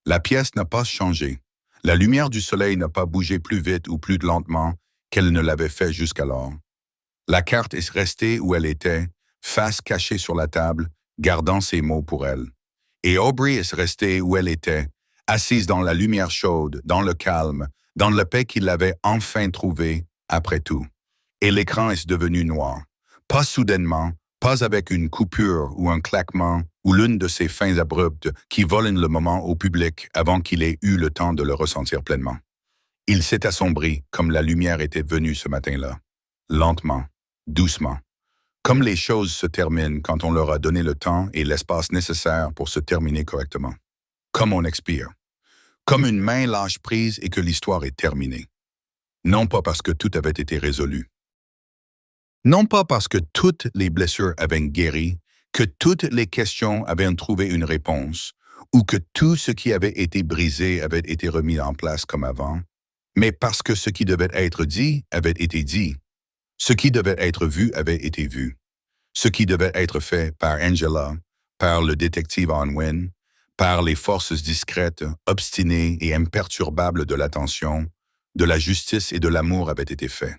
La pièce n'a pas changé. La lumière du soleil n'a pas bougé plus vite ou plus lentement qu'elle ne l'avait fait jusqu'alors. La carte est restée où elle était, face cachée sur la table, gardant ses mots pour elle. Et Aubrey est restée où elle était, assise dans la lumière chaude, dans le calme, dans la paix qu'il avait enfin trouvée, après tout. Et l'écran est devenu noir. Pas soudainement, pas avec une coupure ou un claquement, ou l'une de ces fins abruptes qui volent le moment au public avant qu'il ait eu le temps de le ressentir pleinement. Il s'est assombri comme la lumière était venue ce matin-là. Lentement, doucement. Comme les choses se terminent quand on leur a donné le temps et l'espace nécessaires pour se terminer correctement. Comme on expire. Comme une main lâche prise et que l'histoire est terminée. Non pas parce que tout avait été résolu. Non pas parce que toutes les blessures avaient guéri, que toutes les questions avaient trouvé une réponse, ou que tout ce qui avait été brisé avait été remis en place comme avant, mais parce que ce qui devait être dit avait été dit. Ce qui devait être vu avait été vu. Ce qui devait être fait par Angela, par le détective Unwin, par les forces discrètes, obstinées et imperturbables de l'attention, de la justice et de l'amour avait été fait.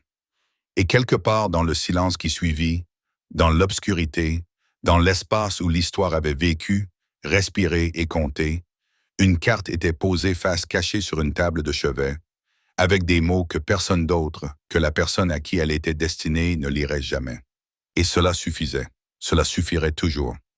Et quelque part dans le silence qui suivit, dans l'obscurité, dans l'espace où l'histoire avait vécu, respiré et compté, une carte était posée face cachée sur une table de chevet, avec des mots que personne d'autre que la personne à qui elle était destinée ne lirait jamais. Et cela suffisait. Cela suffirait toujours.